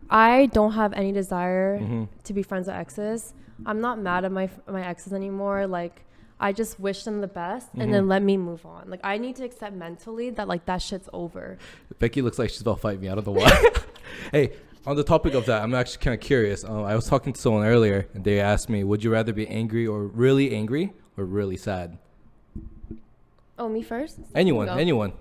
Speaker 1: I don't have any desire to be friends with exes. I'm not mad at my exes anymore. Like I just wish them the best and then let me move on. Like I need to accept mentally that like that shit's over.
Speaker 3: Becky looks like she's about to fight me. I don't know why. Hey, on the topic of that, I'm actually kind of curious. I was talking to someone earlier, and they asked me, would you rather be angry or really sad?
Speaker 1: Oh, me first?
Speaker 3: Anyone.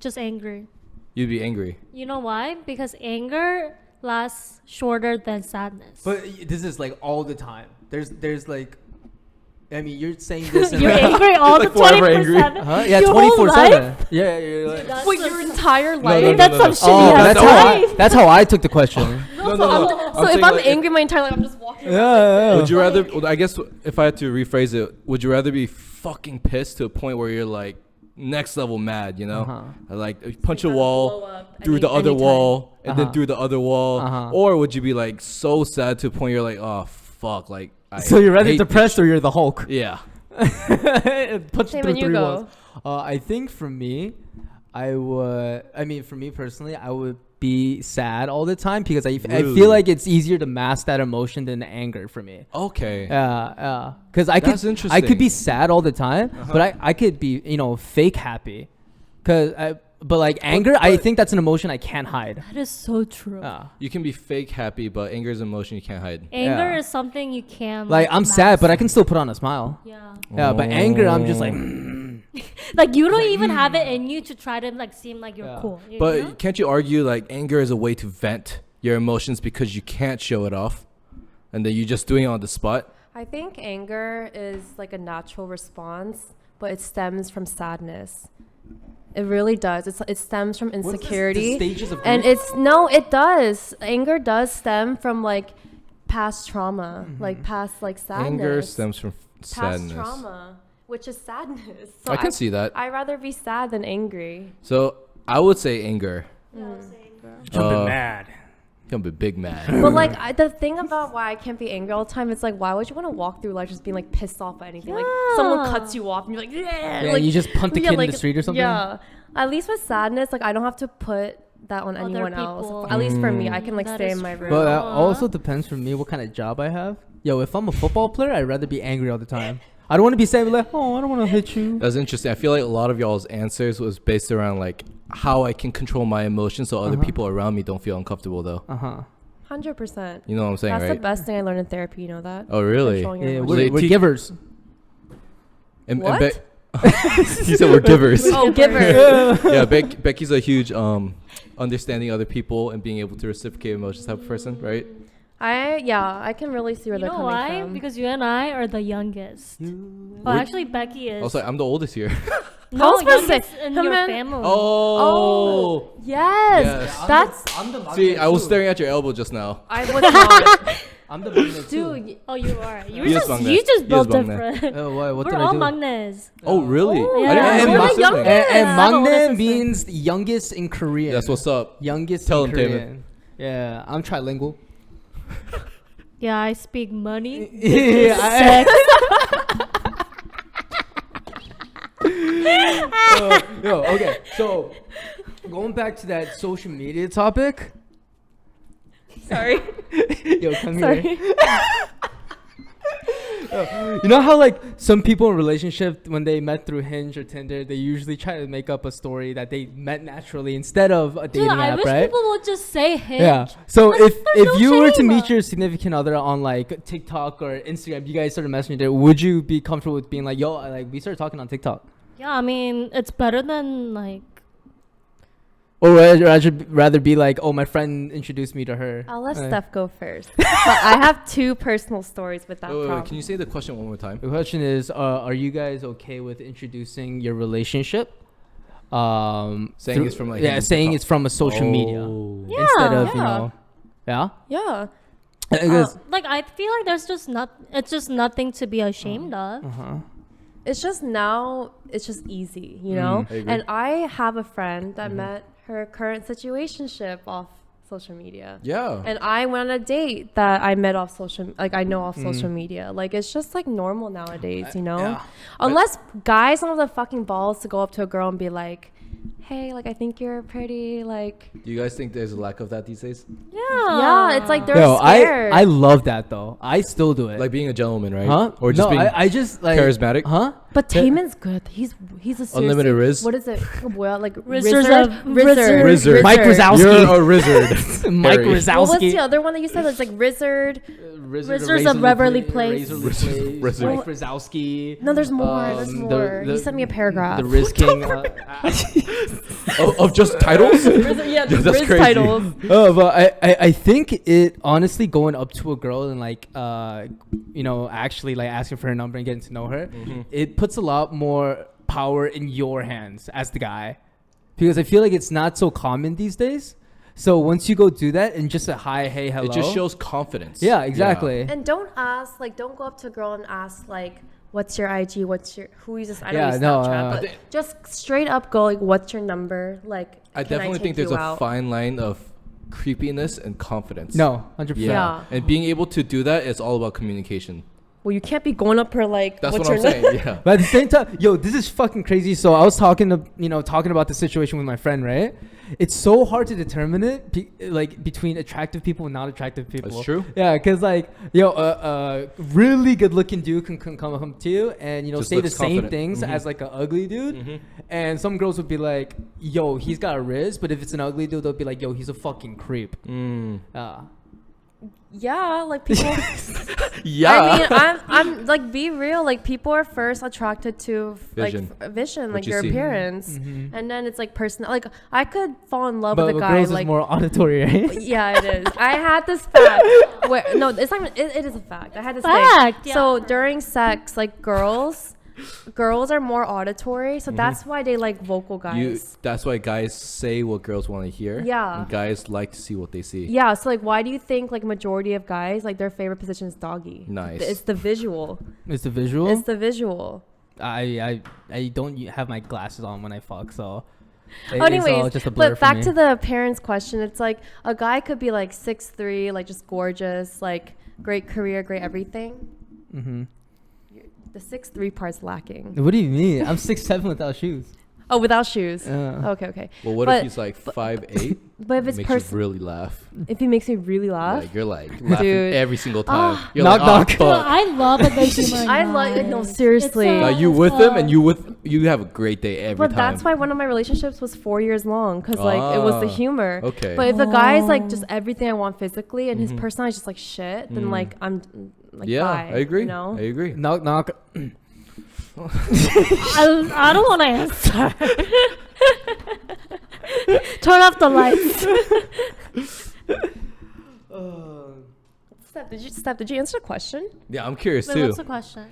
Speaker 4: Just angry.
Speaker 3: You'd be angry.
Speaker 4: You know why? Because anger lasts shorter than sadness.
Speaker 2: But this is like all the time. There's like, I mean, you're saying this.
Speaker 4: You're angry all
Speaker 3: Like
Speaker 4: the
Speaker 3: forever angry.
Speaker 4: 24/7.
Speaker 2: Huh? Yeah,
Speaker 4: Your whole
Speaker 2: 24/7. Yeah, you're like.
Speaker 4: That's
Speaker 1: Wait,
Speaker 4: just-
Speaker 1: your entire life?
Speaker 3: no,
Speaker 4: That's some
Speaker 3: no.
Speaker 4: shitty
Speaker 2: Oh,
Speaker 4: ass life.
Speaker 2: that's how I took the question.
Speaker 3: No.
Speaker 1: So if
Speaker 3: saying,
Speaker 1: I'm
Speaker 3: like,
Speaker 1: angry my entire life, I'm just walking.
Speaker 2: Yeah.
Speaker 3: Would you rather? Well, I guess if I had to rephrase it, would you rather be fucking pissed to a point where you're like next level mad? You know, like punch a
Speaker 1: blow
Speaker 3: wall
Speaker 1: up
Speaker 3: through the other
Speaker 1: anytime.
Speaker 3: wall and then through the other wall, or would you be like so sad to a point you're like, oh fuck, like.
Speaker 2: So you're rather
Speaker 3: hate
Speaker 2: depressed or you're the Hulk?
Speaker 3: Yeah.
Speaker 2: Punch
Speaker 1: Same
Speaker 2: through
Speaker 1: when you
Speaker 2: 3
Speaker 1: go.
Speaker 2: walls. I think for me, for me personally, I would be sad all the time because I
Speaker 3: Really?
Speaker 2: feel like it's easier to mask that emotion than anger for me.
Speaker 3: Okay.
Speaker 2: Because
Speaker 3: That's
Speaker 2: I could
Speaker 3: interesting.
Speaker 2: be sad all the time, but I could be fake happy, but like anger, I think that's an emotion I can't hide.
Speaker 4: That is so true.
Speaker 3: You can be fake happy, but anger is an emotion you can't hide.
Speaker 4: Anger
Speaker 2: Yeah.
Speaker 4: is something you can
Speaker 2: Like I'm sad,
Speaker 4: mask.
Speaker 2: but I can still put on a smile.
Speaker 4: Yeah.
Speaker 2: Yeah, but anger, I'm just like.
Speaker 4: Like you don't even have it in you to try to like seem like you're cool. You
Speaker 3: But
Speaker 4: know?
Speaker 3: can't you argue like anger is a way to vent your emotions because you can't show it off, and then you're just doing it on the spot?
Speaker 1: I think anger is like a natural response, but it stems from sadness. It really does. It stems from insecurity.
Speaker 2: The stages of
Speaker 1: And
Speaker 2: grief?
Speaker 1: it does. Anger does stem from like past trauma, like past like sadness.
Speaker 3: Anger stems from
Speaker 1: past
Speaker 3: sadness.
Speaker 1: trauma, which is sadness. So
Speaker 3: I can see that.
Speaker 1: I'd rather be sad than angry.
Speaker 3: So I would say anger.
Speaker 2: Jumping mad.
Speaker 3: He'll be big mad.
Speaker 1: But like the thing about why I can't be angry all the time, it's like, why would you want to walk through life just being like pissed off at anything? Like someone cuts you off and you're like, yeah, like
Speaker 2: you just punt the kid
Speaker 1: like,
Speaker 2: in the street or something.
Speaker 1: Yeah. At least with sadness, like I don't have to put that on
Speaker 4: Other
Speaker 1: anyone
Speaker 4: people.
Speaker 1: else. At least for me, I can like
Speaker 4: That
Speaker 1: stay
Speaker 4: is
Speaker 1: in my
Speaker 4: true.
Speaker 1: room.
Speaker 2: But that also depends for me what kind of job I have. Yo, if I'm a football player, I'd rather be angry all the time. I don't want to be saying like, oh, I don't want to hit you.
Speaker 3: That's interesting. I feel like a lot of y'all's answers was based around like how I can control my emotions so other people around me don't feel uncomfortable though.
Speaker 1: 100%.
Speaker 3: You know what I'm saying,
Speaker 1: That's
Speaker 3: right?
Speaker 1: the best thing I learned in therapy. You know that?
Speaker 3: Oh, really?
Speaker 1: Controlling your
Speaker 2: Yeah,
Speaker 1: emotions.
Speaker 2: we're givers.
Speaker 1: What?
Speaker 3: He said we're givers.
Speaker 1: Oh, giver.
Speaker 3: Yeah, Becky's a huge understanding other people and being able to reciprocate emotions type of person, right?
Speaker 1: I can really see where
Speaker 4: You
Speaker 1: they're
Speaker 4: know
Speaker 1: coming
Speaker 4: why?
Speaker 1: from.
Speaker 4: Because you and I are the youngest. Well, actually, Becky is.
Speaker 3: Also, I'm the oldest here.
Speaker 4: no,
Speaker 1: was supposed to
Speaker 4: youngest
Speaker 1: say,
Speaker 4: in
Speaker 1: come
Speaker 4: your
Speaker 1: in.
Speaker 4: family.
Speaker 3: Oh.
Speaker 1: Yes.
Speaker 3: Yes.
Speaker 1: That's.
Speaker 3: See, I was staring at your elbow just now.
Speaker 1: I was not.
Speaker 2: I'm the magnet too.
Speaker 1: Dude,
Speaker 4: Oh, you are.
Speaker 3: He is
Speaker 4: You
Speaker 3: Bangladesh.
Speaker 4: just
Speaker 3: He
Speaker 4: built
Speaker 3: is Bangladesh.
Speaker 4: different.
Speaker 2: Oh, what
Speaker 4: We're
Speaker 2: did I
Speaker 4: all
Speaker 2: do?
Speaker 4: Magnes.
Speaker 3: Oh, really?
Speaker 1: Oh,
Speaker 3: I didn't
Speaker 4: yeah.
Speaker 3: know
Speaker 1: We're
Speaker 3: my
Speaker 1: the
Speaker 3: sibling.
Speaker 1: youngest.
Speaker 2: And
Speaker 4: I have an older
Speaker 2: Mangne
Speaker 4: sister.
Speaker 2: means youngest in Korean.
Speaker 3: That's what's up.
Speaker 2: Youngest
Speaker 3: Tell
Speaker 2: in
Speaker 3: him, Taylor.
Speaker 2: Korean. Yeah, I'm trilingual.
Speaker 4: Yeah, I speak money.
Speaker 2: Yeah, yo, okay. So, going back to that social media topic.
Speaker 1: sorry.
Speaker 2: Yo, come
Speaker 1: Sorry.
Speaker 2: here. You know how like some people in relationship when they met through Hinge or Tinder, they usually try to make up a story that they met naturally instead of a dating
Speaker 4: Dude, I
Speaker 2: app,
Speaker 4: wish
Speaker 2: right?
Speaker 4: people would just say Hinge.
Speaker 2: Yeah. So
Speaker 4: There's
Speaker 2: if
Speaker 4: no
Speaker 2: you were to
Speaker 4: shame.
Speaker 2: meet your significant other on like TikTok or Instagram, you guys started messaging there, would you be comfortable with being like, yo, like we started talking on TikTok?
Speaker 4: Yeah, I mean, it's better than like.
Speaker 2: Or would I rather be like, oh, my friend introduced me to her?
Speaker 1: I'll let Steph go first. But I have two personal stories with that
Speaker 3: Wait,
Speaker 1: problem.
Speaker 3: can you say the question one more time?
Speaker 2: The question is, are you guys okay with introducing your relationship?
Speaker 3: Saying it's from like
Speaker 2: saying it's from a social media
Speaker 4: Yeah.
Speaker 2: instead of
Speaker 1: Yeah.
Speaker 2: yeah.
Speaker 1: Yeah.
Speaker 2: Because
Speaker 4: Like I feel like there's just it's just nothing to be ashamed of.
Speaker 1: It's just now, it's just easy, you know?
Speaker 3: I agree.
Speaker 1: And I have a friend that met her current situationship off social media.
Speaker 3: Yeah.
Speaker 1: And I went on a date that I met off I know off social media. Like, it's just like normal nowadays, you know?
Speaker 2: yeah.
Speaker 1: Unless guys don't have the fucking balls to go up to a girl and be like, hey, like, I think you're pretty, like,
Speaker 3: Do you guys think there's a lack of that these days?
Speaker 1: yeah, it's like they're
Speaker 2: Yo,
Speaker 1: scared.
Speaker 2: I love that though. I still do it.
Speaker 3: Like being a gentleman, right?
Speaker 2: huh?
Speaker 3: Or just
Speaker 2: no,
Speaker 3: being
Speaker 2: I just like
Speaker 3: charismatic?
Speaker 2: Huh?
Speaker 1: But Taman's good. He's a seriously,
Speaker 3: Unlimited Riz?
Speaker 1: What is it? Well, like
Speaker 4: Rizzers
Speaker 1: Rizzard?
Speaker 4: of-
Speaker 1: Rizzard.
Speaker 3: Rizzard.
Speaker 2: Mike Wazowski.
Speaker 3: You're a wizard.
Speaker 2: Mike
Speaker 3: Harry.
Speaker 1: What was
Speaker 2: Wazowski.
Speaker 1: the other one that you said? It's like Rizzard.
Speaker 4: Rizzers of Beverly Place.
Speaker 3: Rizzard.
Speaker 2: Mike Wazowski.
Speaker 1: No, there's more. There's
Speaker 2: the-
Speaker 1: more.
Speaker 2: the-
Speaker 1: You sent me a paragraph.
Speaker 2: The Riz King.
Speaker 3: Of just titles?
Speaker 1: Yeah, the
Speaker 3: That's
Speaker 1: Riz
Speaker 3: crazy.
Speaker 1: titles.
Speaker 2: Oh, but I think it honestly going up to a girl and like actually like asking for her number and getting to know her, it puts a lot more power in your hands as the guy, because I feel like it's not so common these days. So once you go do that and just a hi, hey, hello,
Speaker 3: It just shows confidence.
Speaker 2: Yeah, exactly.
Speaker 1: And don't go up to a girl and ask like, what's your IG? Who uses? I don't
Speaker 2: Yeah,
Speaker 1: use
Speaker 2: no,
Speaker 1: Snapchat, but just straight up go like, what's your number? Like,
Speaker 3: I
Speaker 1: can
Speaker 3: definitely
Speaker 1: take
Speaker 3: think there's
Speaker 1: you
Speaker 3: a
Speaker 1: out?
Speaker 3: fine line of creepiness and confidence.
Speaker 2: No, 100%.
Speaker 1: Yeah.
Speaker 3: And being able to do that is all about communication.
Speaker 1: Well, you can't be going up her like,
Speaker 3: That's
Speaker 1: what's
Speaker 3: what I'm
Speaker 1: your
Speaker 3: saying. Yeah.
Speaker 2: But at the same time, yo, this is fucking crazy. So I was talking about the situation with my friend, right? It's so hard to determine it, between attractive people and not attractive people.
Speaker 3: That's true.
Speaker 2: Yeah, because like, yo, really good-looking dude can come up to you and
Speaker 3: Just
Speaker 2: say the
Speaker 3: looks
Speaker 2: same
Speaker 3: confident.
Speaker 2: things as like an ugly dude, and some girls would be like, yo, he's got a riz, but if it's an ugly dude, they'll be like, yo, he's a fucking creep.
Speaker 1: Yeah, like people.
Speaker 3: Yeah.
Speaker 1: I mean, I'm like, be real. Like, people are first attracted to
Speaker 3: Vision.
Speaker 1: like vision,
Speaker 3: What
Speaker 1: like
Speaker 3: you
Speaker 1: your
Speaker 3: see.
Speaker 1: appearance, and then it's like personal. Like, I could fall in love
Speaker 2: But
Speaker 1: with a
Speaker 2: with
Speaker 1: guy.
Speaker 2: girls
Speaker 1: Like,
Speaker 2: is more auditory, right?
Speaker 1: yeah, it is. I had this fact. No, it's not even. It is a fact. I had this
Speaker 4: Fact,
Speaker 1: thing.
Speaker 4: yeah.
Speaker 1: So during sex, like girls are more auditory, so that's why they like vocal guys.
Speaker 3: That's why guys say what girls want to hear.
Speaker 1: Yeah.
Speaker 3: And guys like to see what they see.
Speaker 1: Yeah, so like, why do you think like majority of guys like their favorite position is doggy?
Speaker 3: Nice.
Speaker 1: It's the visual.
Speaker 2: It's the visual.
Speaker 1: It's the visual.
Speaker 2: I don't have my glasses on when I fuck, so It's all
Speaker 1: Anyways,
Speaker 2: just a blur
Speaker 1: but
Speaker 2: for
Speaker 1: back
Speaker 2: me.
Speaker 1: to the parents' question. It's like a guy could be like 6'3", like just gorgeous, like great career, great everything.
Speaker 2: Mm-hmm.
Speaker 1: The 6'3" part's lacking.
Speaker 2: What do you mean? I'm 6'7" without shoes.
Speaker 1: Oh, without shoes.
Speaker 2: Yeah.
Speaker 1: Okay.
Speaker 3: Well, what
Speaker 1: But-
Speaker 3: if he's like 5'8"?
Speaker 1: But if it's
Speaker 3: Makes you really laugh.
Speaker 1: if he makes me really laugh,
Speaker 3: Like you're like laughing
Speaker 1: Dude.
Speaker 3: every single time. You're
Speaker 2: Knock,
Speaker 3: like,
Speaker 2: knock.
Speaker 4: No,
Speaker 3: fuck.
Speaker 4: I love it. Makes you
Speaker 1: I love it. No, seriously.
Speaker 3: You with him and you have a great day every
Speaker 1: but
Speaker 3: time.
Speaker 1: that's why one of my relationships was 4 years long, because like it was the
Speaker 3: Ah,
Speaker 1: humor.
Speaker 3: Okay.
Speaker 1: But if the guy's like just everything I want physically and his personality is just like shit, then
Speaker 3: Mm.
Speaker 1: like I'm like
Speaker 3: yeah,
Speaker 1: bye,
Speaker 3: I agree.
Speaker 1: You know?
Speaker 3: I agree.
Speaker 2: Knock, knock.
Speaker 4: I don't want to answer. Turn off the lights.
Speaker 1: Steph, did you answer the question?
Speaker 3: Yeah, I'm curious
Speaker 4: Wait,
Speaker 3: too.
Speaker 4: what's the question?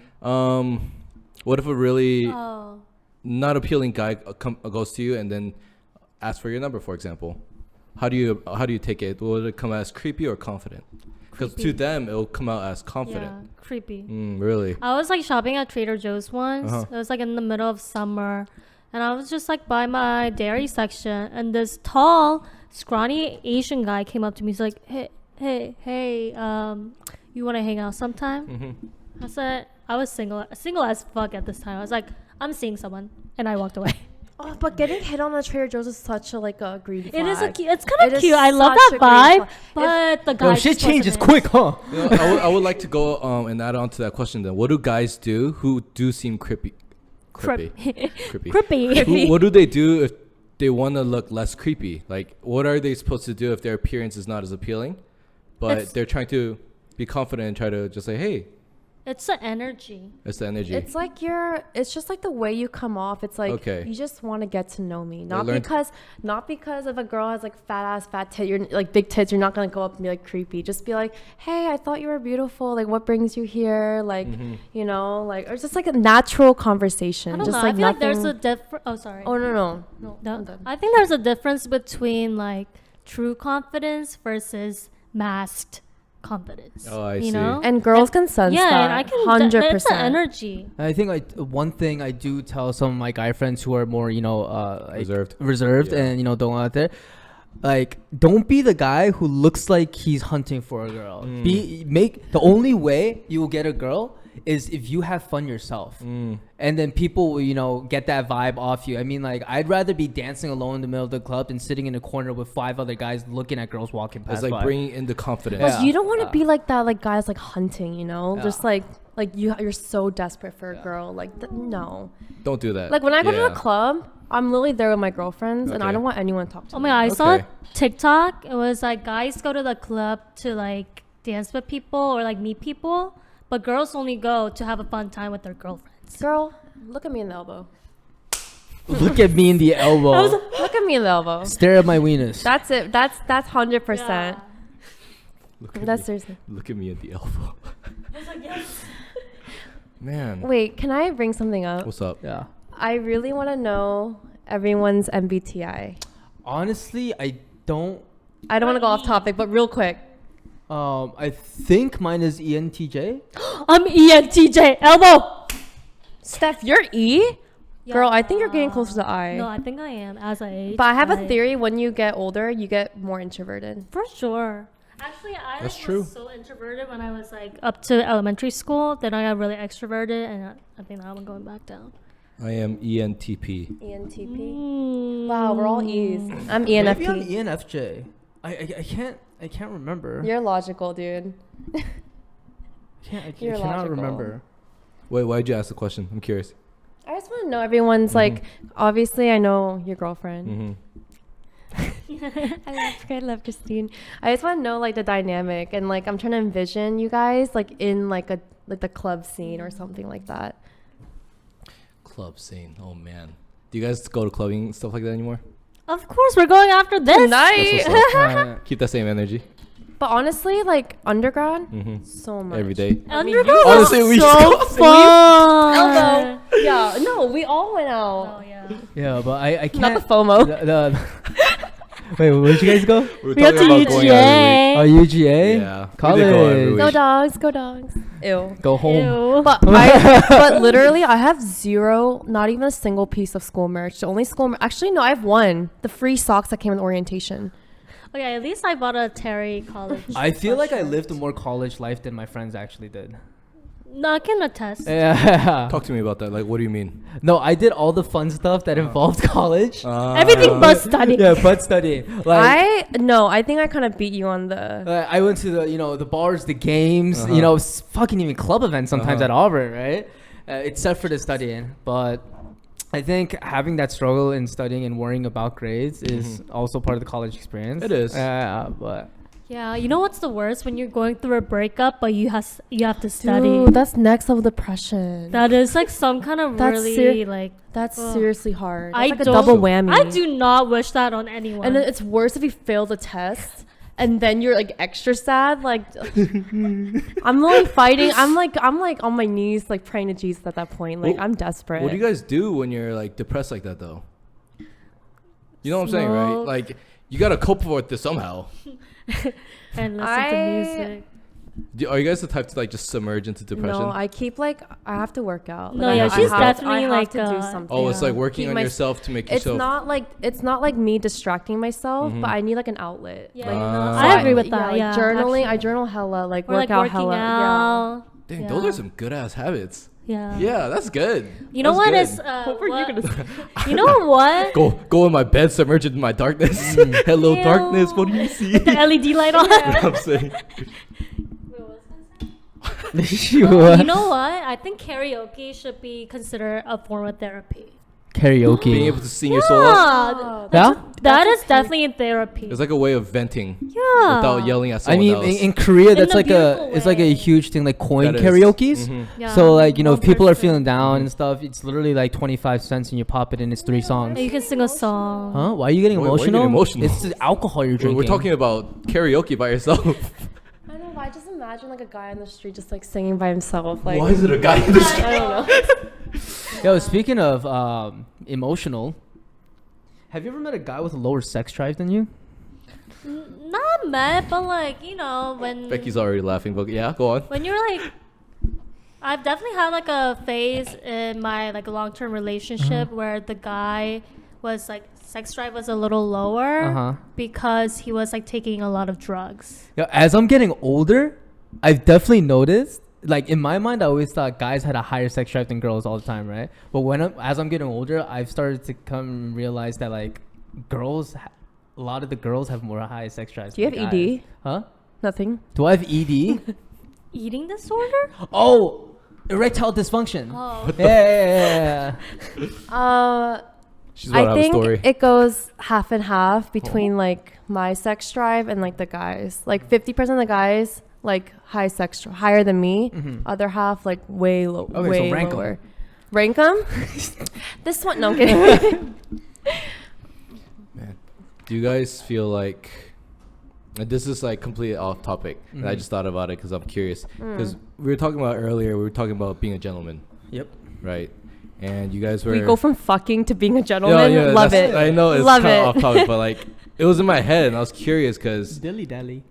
Speaker 3: What if a really
Speaker 4: Oh.
Speaker 3: not appealing guy goes to you and then asks for your number, for example? How do you take it? Will it come out as creepy or confident? Because to
Speaker 4: Creepy.
Speaker 3: them, it'll come out as confident.
Speaker 4: Yeah, creepy.
Speaker 3: Really?
Speaker 4: I was like shopping at Trader Joe's once.
Speaker 3: Uh-huh.
Speaker 4: It was like in the middle of summer, and I was just like by my dairy section, and this tall, scrawny Asian guy came up to me. He's like, "Hey, you want to hang out sometime?"
Speaker 3: Mm-hmm.
Speaker 4: I said I was single as fuck at this time. I was like, "I'm seeing someone," and I walked away.
Speaker 1: Oh, but getting hit on the Trader Joe's is such a like a green flag.
Speaker 4: It is it's kind
Speaker 1: It
Speaker 4: of
Speaker 1: is
Speaker 4: cute. I love
Speaker 1: such
Speaker 4: that
Speaker 1: a green
Speaker 4: vibe,
Speaker 1: flag.
Speaker 4: but the guy
Speaker 2: Yo, shit
Speaker 4: just wasn't
Speaker 2: changes
Speaker 4: it.
Speaker 2: quick, huh?
Speaker 3: You know, I would like to go and add on to that question then. What do guys do who do seem creepy? Creepy.
Speaker 4: Creepy.
Speaker 3: What do they do if they want to look less creepy? Like, what are they supposed to do if their appearance is not as appealing, but
Speaker 4: It's-
Speaker 3: they're trying to be confident and try to just say, hey,
Speaker 4: It's the energy.
Speaker 3: it's the energy.
Speaker 1: It's like it's just like the way you come off. It's like
Speaker 3: Okay.
Speaker 1: you just want to get to know me. Not
Speaker 3: learned-
Speaker 1: because if a girl has like fat tit, you're like big tits, you're not gonna go up and be like creepy. Just be like, hey, I thought you were beautiful. Like, what brings you here? Like, you know, like, or it's just like a natural conversation.
Speaker 4: I don't
Speaker 1: just
Speaker 4: know.
Speaker 1: like
Speaker 4: I feel
Speaker 1: nothing.
Speaker 4: like there's a difference. Oh, sorry.
Speaker 1: Oh no.
Speaker 4: No,
Speaker 1: I'm done.
Speaker 4: I think there's a difference between like true confidence versus masked confidence.
Speaker 3: Oh, I
Speaker 4: you
Speaker 3: see.
Speaker 4: know?
Speaker 1: And girls can sense
Speaker 4: yeah,
Speaker 1: that.
Speaker 4: and I can.
Speaker 1: 100%.
Speaker 4: It's the energy.
Speaker 2: I think like one thing I do tell some of my guy friends who are more, like
Speaker 3: Yeah.
Speaker 2: reserved and don't go out there, like don't be the guy who looks like he's hunting for a girl. The only way you will get a girl is if you have fun yourself, and then people will get that vibe off you. I mean, like I'd rather be dancing alone in the middle of the club than sitting in a corner with 5 other guys looking at girls walking past.
Speaker 3: It's like
Speaker 2: by.
Speaker 3: bringing in the confidence.
Speaker 1: But
Speaker 2: Yeah.
Speaker 1: you don't want to be like that, like guys like hunting, just
Speaker 2: Yeah.
Speaker 1: like you're so desperate for a girl. Like no.
Speaker 3: Don't do that.
Speaker 1: Like when I go to
Speaker 3: Yeah.
Speaker 1: the club, I'm literally there with my girlfriends, and I
Speaker 3: Okay.
Speaker 1: don't want anyone to talk to
Speaker 4: Oh
Speaker 1: me.
Speaker 4: my god, I saw
Speaker 3: Okay.
Speaker 4: TikTok. It was like guys go to the club to like dance with people or like meet people, but girls only go to have a fun time with their girlfriends.
Speaker 1: Girl, look at me in the elbow.
Speaker 2: Look at me in the elbow.
Speaker 1: Look at me in the elbow.
Speaker 2: Stare at my weenus.
Speaker 1: That's it. That's 100%.
Speaker 3: Look at
Speaker 1: That's
Speaker 3: me.
Speaker 1: seriously.
Speaker 3: Look at me at the elbow. Man.
Speaker 1: Wait, can I bring something up?
Speaker 3: What's up?
Speaker 2: Yeah.
Speaker 1: I really want to know everyone's MBTI.
Speaker 2: Honestly, I don't.
Speaker 1: I don't want to go off topic, but real quick.
Speaker 2: I think mine is ENTJ.
Speaker 4: I'm ENTJ elbow.
Speaker 1: Steph, you're E? Girl, I think you're getting closer to I.
Speaker 4: No, I think I am as I age.
Speaker 1: But I have a theory, when you get older, you get more introverted.
Speaker 4: For sure. Actually, I
Speaker 3: That's
Speaker 4: like,
Speaker 3: true.
Speaker 4: was so introverted when I was like up to elementary school. Then I got really extroverted, and I think now I'm going back down.
Speaker 3: I am ENTP.
Speaker 1: ENTP. Wow, we're all E's. I'm
Speaker 2: Maybe I'm
Speaker 1: ENFP.
Speaker 2: ENFJ. I can't remember.
Speaker 1: You're logical, dude.
Speaker 2: I
Speaker 1: you're
Speaker 2: cannot
Speaker 1: logical.
Speaker 2: remember.
Speaker 3: Wait, why'd you ask the question? I'm curious.
Speaker 1: I just want to know everyone's like, obviously I know your girlfriend. I love Christine. I just want to know like the dynamic, and like I'm trying to envision you guys like in like the club scene or something like that.
Speaker 3: Club scene. Oh man. Do you guys go to clubbing stuff like that anymore?
Speaker 4: Of course, we're going after this.
Speaker 1: Tonight.
Speaker 3: That's what's up. Keep that same energy.
Speaker 1: But honestly, like undergrad, so much.
Speaker 3: Every day.
Speaker 4: Undergrad
Speaker 3: Honestly,
Speaker 4: was
Speaker 3: we
Speaker 4: so
Speaker 3: just go-
Speaker 4: fun.
Speaker 1: Elbow. Yeah, no, we all went out.
Speaker 4: Oh yeah.
Speaker 2: Yeah, but I can't.
Speaker 1: Not the FOMO.
Speaker 2: Wait, where'd you guys go?
Speaker 3: We're
Speaker 4: We went to
Speaker 3: talking about going every
Speaker 2: Oh, UGA.
Speaker 3: week. Yeah.
Speaker 2: College.
Speaker 3: We did go every
Speaker 1: Go
Speaker 3: week.
Speaker 1: dogs, go dogs. Ew.
Speaker 2: Go home.
Speaker 4: Ew.
Speaker 1: But literally, I have zero, not even a single piece of school merch. The only school actually, no, I have one. The free socks that came with orientation.
Speaker 4: Okay, at least I bought a Terry college.
Speaker 2: I feel like I
Speaker 4: sweatshirt.
Speaker 2: lived a more college life than my friends actually did.
Speaker 4: No, I can attest.
Speaker 2: Yeah.
Speaker 3: Talk to me about that. Like, what do you mean?
Speaker 2: No, I did all the fun stuff that involved college.
Speaker 4: Everything but studying.
Speaker 2: Yeah, but studying. Like,
Speaker 1: I think I kind of beat you on the.
Speaker 2: I went to the bars, the games, fucking even club events sometimes at Auburn, right? Except for the studying. But I think having that struggle in studying and worrying about grades is also part of the college experience.
Speaker 3: It is.
Speaker 2: But
Speaker 4: Yeah, you know what's the worst? When you're going through a breakup, but you have to study.
Speaker 1: Dude, that's next level depression.
Speaker 4: That is like some kind of
Speaker 1: That's
Speaker 4: really like.
Speaker 1: That's
Speaker 4: Ugh.
Speaker 1: seriously hard. That's
Speaker 4: I
Speaker 1: like a
Speaker 4: don't-
Speaker 1: double whammy.
Speaker 4: I do not wish that on anyone.
Speaker 1: And then it's worse if you fail the test. And then you're like extra sad. Like I'm like fighting. I'm like on my knees, like praying to Jesus at that point. Like
Speaker 3: Well,
Speaker 1: I'm desperate.
Speaker 3: What do you guys do when you're like depressed like that though? You know what I'm saying, right?
Speaker 4: Smoke.
Speaker 3: Like you gotta cope with this somehow.
Speaker 4: and listen to music.
Speaker 3: Are you guys the type to like just submerge into depression?
Speaker 1: No, I keep like I have to work out.
Speaker 4: No,
Speaker 1: Like,
Speaker 4: yeah,
Speaker 1: I
Speaker 4: she's
Speaker 1: have-
Speaker 4: definitely
Speaker 1: I have
Speaker 4: like,
Speaker 1: to do something.
Speaker 3: Oh, it's like working
Speaker 1: Keep
Speaker 3: on
Speaker 1: my-
Speaker 3: yourself to make
Speaker 1: It's
Speaker 3: yourself.
Speaker 1: not like me distracting myself,
Speaker 3: Mhm.
Speaker 1: but I need like an outlet.
Speaker 4: Yeah,
Speaker 1: Like,
Speaker 4: you know,
Speaker 3: Ah.
Speaker 4: I agree with
Speaker 1: yeah,
Speaker 4: that.
Speaker 1: like
Speaker 4: Yeah,
Speaker 1: journaling. I
Speaker 4: actually.
Speaker 1: journal hella. Like
Speaker 4: Or
Speaker 1: work
Speaker 4: like
Speaker 1: out
Speaker 4: working
Speaker 1: hella.
Speaker 4: out.
Speaker 3: Dang,
Speaker 4: Yeah.
Speaker 3: those are some good ass habits.
Speaker 4: Yeah.
Speaker 3: Yeah, that's good.
Speaker 4: You know
Speaker 3: That's
Speaker 4: what
Speaker 3: good.
Speaker 4: is?
Speaker 1: What were you gonna say?
Speaker 4: You know what?
Speaker 3: Go in my bed, submerge into my darkness. Hello,
Speaker 4: Ew.
Speaker 3: darkness. What do you see?
Speaker 4: The LED light on.
Speaker 3: I'm saying.
Speaker 4: You know what? I think karaoke should be considered a form of therapy.
Speaker 2: karaoke.
Speaker 3: Being able to sing your soul out.
Speaker 1: Oh,
Speaker 2: Yeah?
Speaker 4: That is definitely in therapy.
Speaker 3: It's like a way of venting
Speaker 4: Yeah.
Speaker 3: without yelling at
Speaker 2: I
Speaker 3: someone
Speaker 2: mean,
Speaker 3: else.
Speaker 2: in Korea, that's
Speaker 4: a
Speaker 2: like
Speaker 4: beautiful
Speaker 2: it's like a
Speaker 4: way.
Speaker 2: huge thing, like coin
Speaker 3: That is.
Speaker 2: karaoke's.
Speaker 3: Mhm.
Speaker 4: Yeah.
Speaker 2: So like if
Speaker 4: One
Speaker 2: people are
Speaker 4: person.
Speaker 2: feeling down and stuff, it's literally like 25 cents and you pop it and it's 3 songs.
Speaker 4: And you can sing a song.
Speaker 2: Huh? Why are you getting
Speaker 3: Why are you
Speaker 2: emotional?
Speaker 3: getting emotional?
Speaker 2: It's the alcohol you're
Speaker 3: We're
Speaker 2: drinking.
Speaker 3: talking about karaoke by yourself.
Speaker 1: I know. I just imagine like a guy on the street just like singing by himself. Like
Speaker 3: Why is it a guy in the street?
Speaker 1: I don't know.
Speaker 2: Yo, speaking of emotional, have you ever met a guy with a lower sex drive than you?
Speaker 4: Not met, but like when
Speaker 3: Becky's already laughing, but yeah, go on.
Speaker 4: when you're like, I've definitely had like a phase in my like long-term relationship where the guy was like sex drive was a little lower because he was like taking a lot of drugs.
Speaker 2: Yeah, as I'm getting older, I've definitely noticed. Like in my mind, I always thought guys had a higher sex drive than girls all the time, right? But as I'm getting older, I've started to come and realize that like a lot of the girls have more high sex drives.
Speaker 1: Do you
Speaker 2: than
Speaker 1: have
Speaker 2: the
Speaker 1: ED?
Speaker 2: guys. Huh?
Speaker 1: Nothing.
Speaker 2: Do I have ED?
Speaker 4: Eating disorder?
Speaker 2: Oh, erectile dysfunction.
Speaker 4: Oh.
Speaker 2: Yeah.
Speaker 3: She's about to
Speaker 1: I
Speaker 3: have a
Speaker 1: think
Speaker 3: story.
Speaker 1: it goes half and half between like my sex drive and like the guys. Like 50% of the guys like high sex drive, higher than me. Other half like way low,
Speaker 2: Okay,
Speaker 1: way
Speaker 2: so rank 'em.
Speaker 1: lower. Rank 'em? This one, no I'm kidding.
Speaker 3: Man, do you guys feel like and this is like completely off topic, and I just thought about it because I'm curious. Because we were talking about earlier, we were talking about being a gentleman,
Speaker 2: Yep.
Speaker 3: right? And you guys were.
Speaker 1: We go from fucking to being a gentleman. Love it.
Speaker 3: I know it's
Speaker 1: Love
Speaker 3: kind
Speaker 1: it.
Speaker 3: of off topic, but like it was in my head, and I was curious because
Speaker 2: Dilly dally.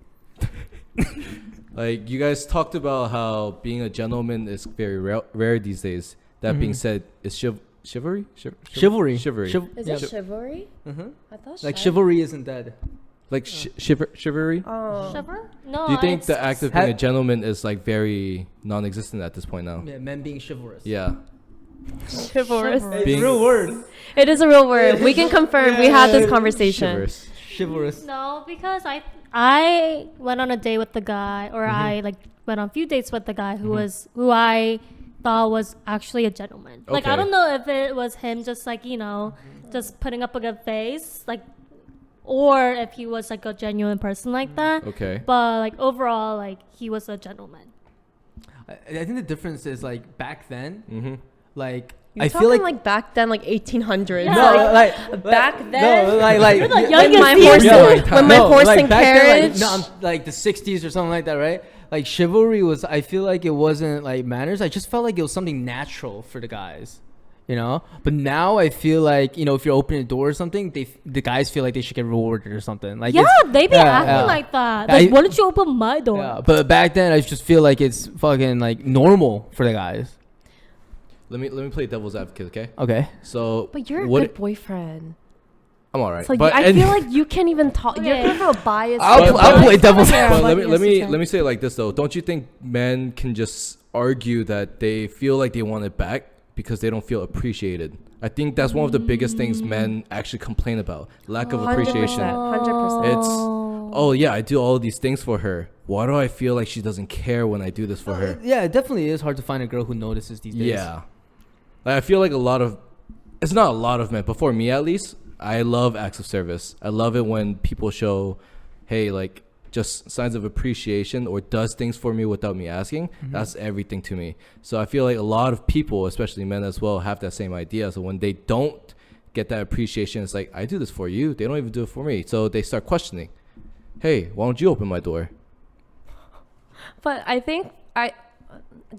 Speaker 3: like you guys talked about how being a gentleman is very rare these days. That being said, is chivalry?
Speaker 2: Chivalry.
Speaker 3: Chivalry.
Speaker 1: Is
Speaker 2: Yep.
Speaker 1: it chivalry?
Speaker 2: Mhm.
Speaker 1: I thought
Speaker 2: Like chivalry isn't dead.
Speaker 3: Like chivalry?
Speaker 1: Oh.
Speaker 4: Shiver? No.
Speaker 3: Do you think
Speaker 4: it's-
Speaker 3: the act of being a gentleman is like very non-existent at this point now?
Speaker 2: Yeah, men being chivalrous.
Speaker 3: Yeah.
Speaker 1: Chivalrous.
Speaker 4: Chivalrous.
Speaker 3: Being-
Speaker 2: real word.
Speaker 1: It is a real word. We can confirm. We had this conversation.
Speaker 3: Chivalrous.
Speaker 2: Chivalrous.
Speaker 4: No, because I went on a date with the guy, or I like went on a few dates with the guy who I thought was actually a gentleman. Like I
Speaker 3: Okay.
Speaker 4: don't know if it was him just like just putting up a good face, like, or if he was like a genuine person like that.
Speaker 3: Okay.
Speaker 4: But like overall, like he was a gentleman.
Speaker 2: I think the difference is like back then,
Speaker 3: Mm-hmm.
Speaker 2: like
Speaker 1: You're
Speaker 2: I feel
Speaker 1: talking
Speaker 2: like
Speaker 1: back then, like 1800s.
Speaker 4: Yeah.
Speaker 2: no, like
Speaker 1: back then.
Speaker 2: No, like
Speaker 4: You're the
Speaker 1: when
Speaker 4: youngest
Speaker 1: my
Speaker 4: here.
Speaker 1: horse,
Speaker 3: Yeah.
Speaker 1: when my
Speaker 2: no,
Speaker 1: horse
Speaker 2: like
Speaker 1: and
Speaker 2: back
Speaker 1: carriage.
Speaker 2: then, like, no, I'm like the 60s or something like that, right? Like chivalry was, I feel like it wasn't like manners. I just felt like it was something natural for the guys. you know. But now I feel like, you know, if you're opening a door or something, the guys feel like they should get rewarded or something. Like,
Speaker 4: yeah, they be acting like that. Like,
Speaker 2: I-
Speaker 4: why don't you open my door?
Speaker 2: yeah, but back then I just feel like it's fucking like normal for the guys.
Speaker 3: Let me play devil's advocate, okay?
Speaker 2: Okay.
Speaker 3: So,
Speaker 1: But you're a
Speaker 3: what
Speaker 1: good boyfriend.
Speaker 3: I'm all right.
Speaker 1: So
Speaker 3: but
Speaker 1: I feel like you can't even talk.
Speaker 4: Okay.
Speaker 1: You're kind of a bias.
Speaker 2: I'll play devil's
Speaker 4: Yeah,
Speaker 3: But
Speaker 4: but
Speaker 3: let
Speaker 4: yes,
Speaker 3: me say it like this though. Don't you think men can just argue that they feel like they want it back because they don't feel appreciated? I think that's one of the biggest things men actually complain about. Lack of appreciation.
Speaker 1: 100%.
Speaker 3: It's, oh yeah, I do all of these things for her. Why do I feel like she doesn't care when I do this for her?
Speaker 2: Yeah, it definitely is hard to find a girl who notices these days.
Speaker 3: Yeah. Like, I feel like it's not a lot of men, but for me at least, I love acts of service. I love it when people show, hey, like, just signs of appreciation or does things for me without me asking. That's everything to me. So I feel like a lot of people, especially men as well, have that same idea. So when they don't get that appreciation, it's like, I do this for you. They don't even do it for me. So they start questioning, hey, why don't you open my door?
Speaker 1: But I think do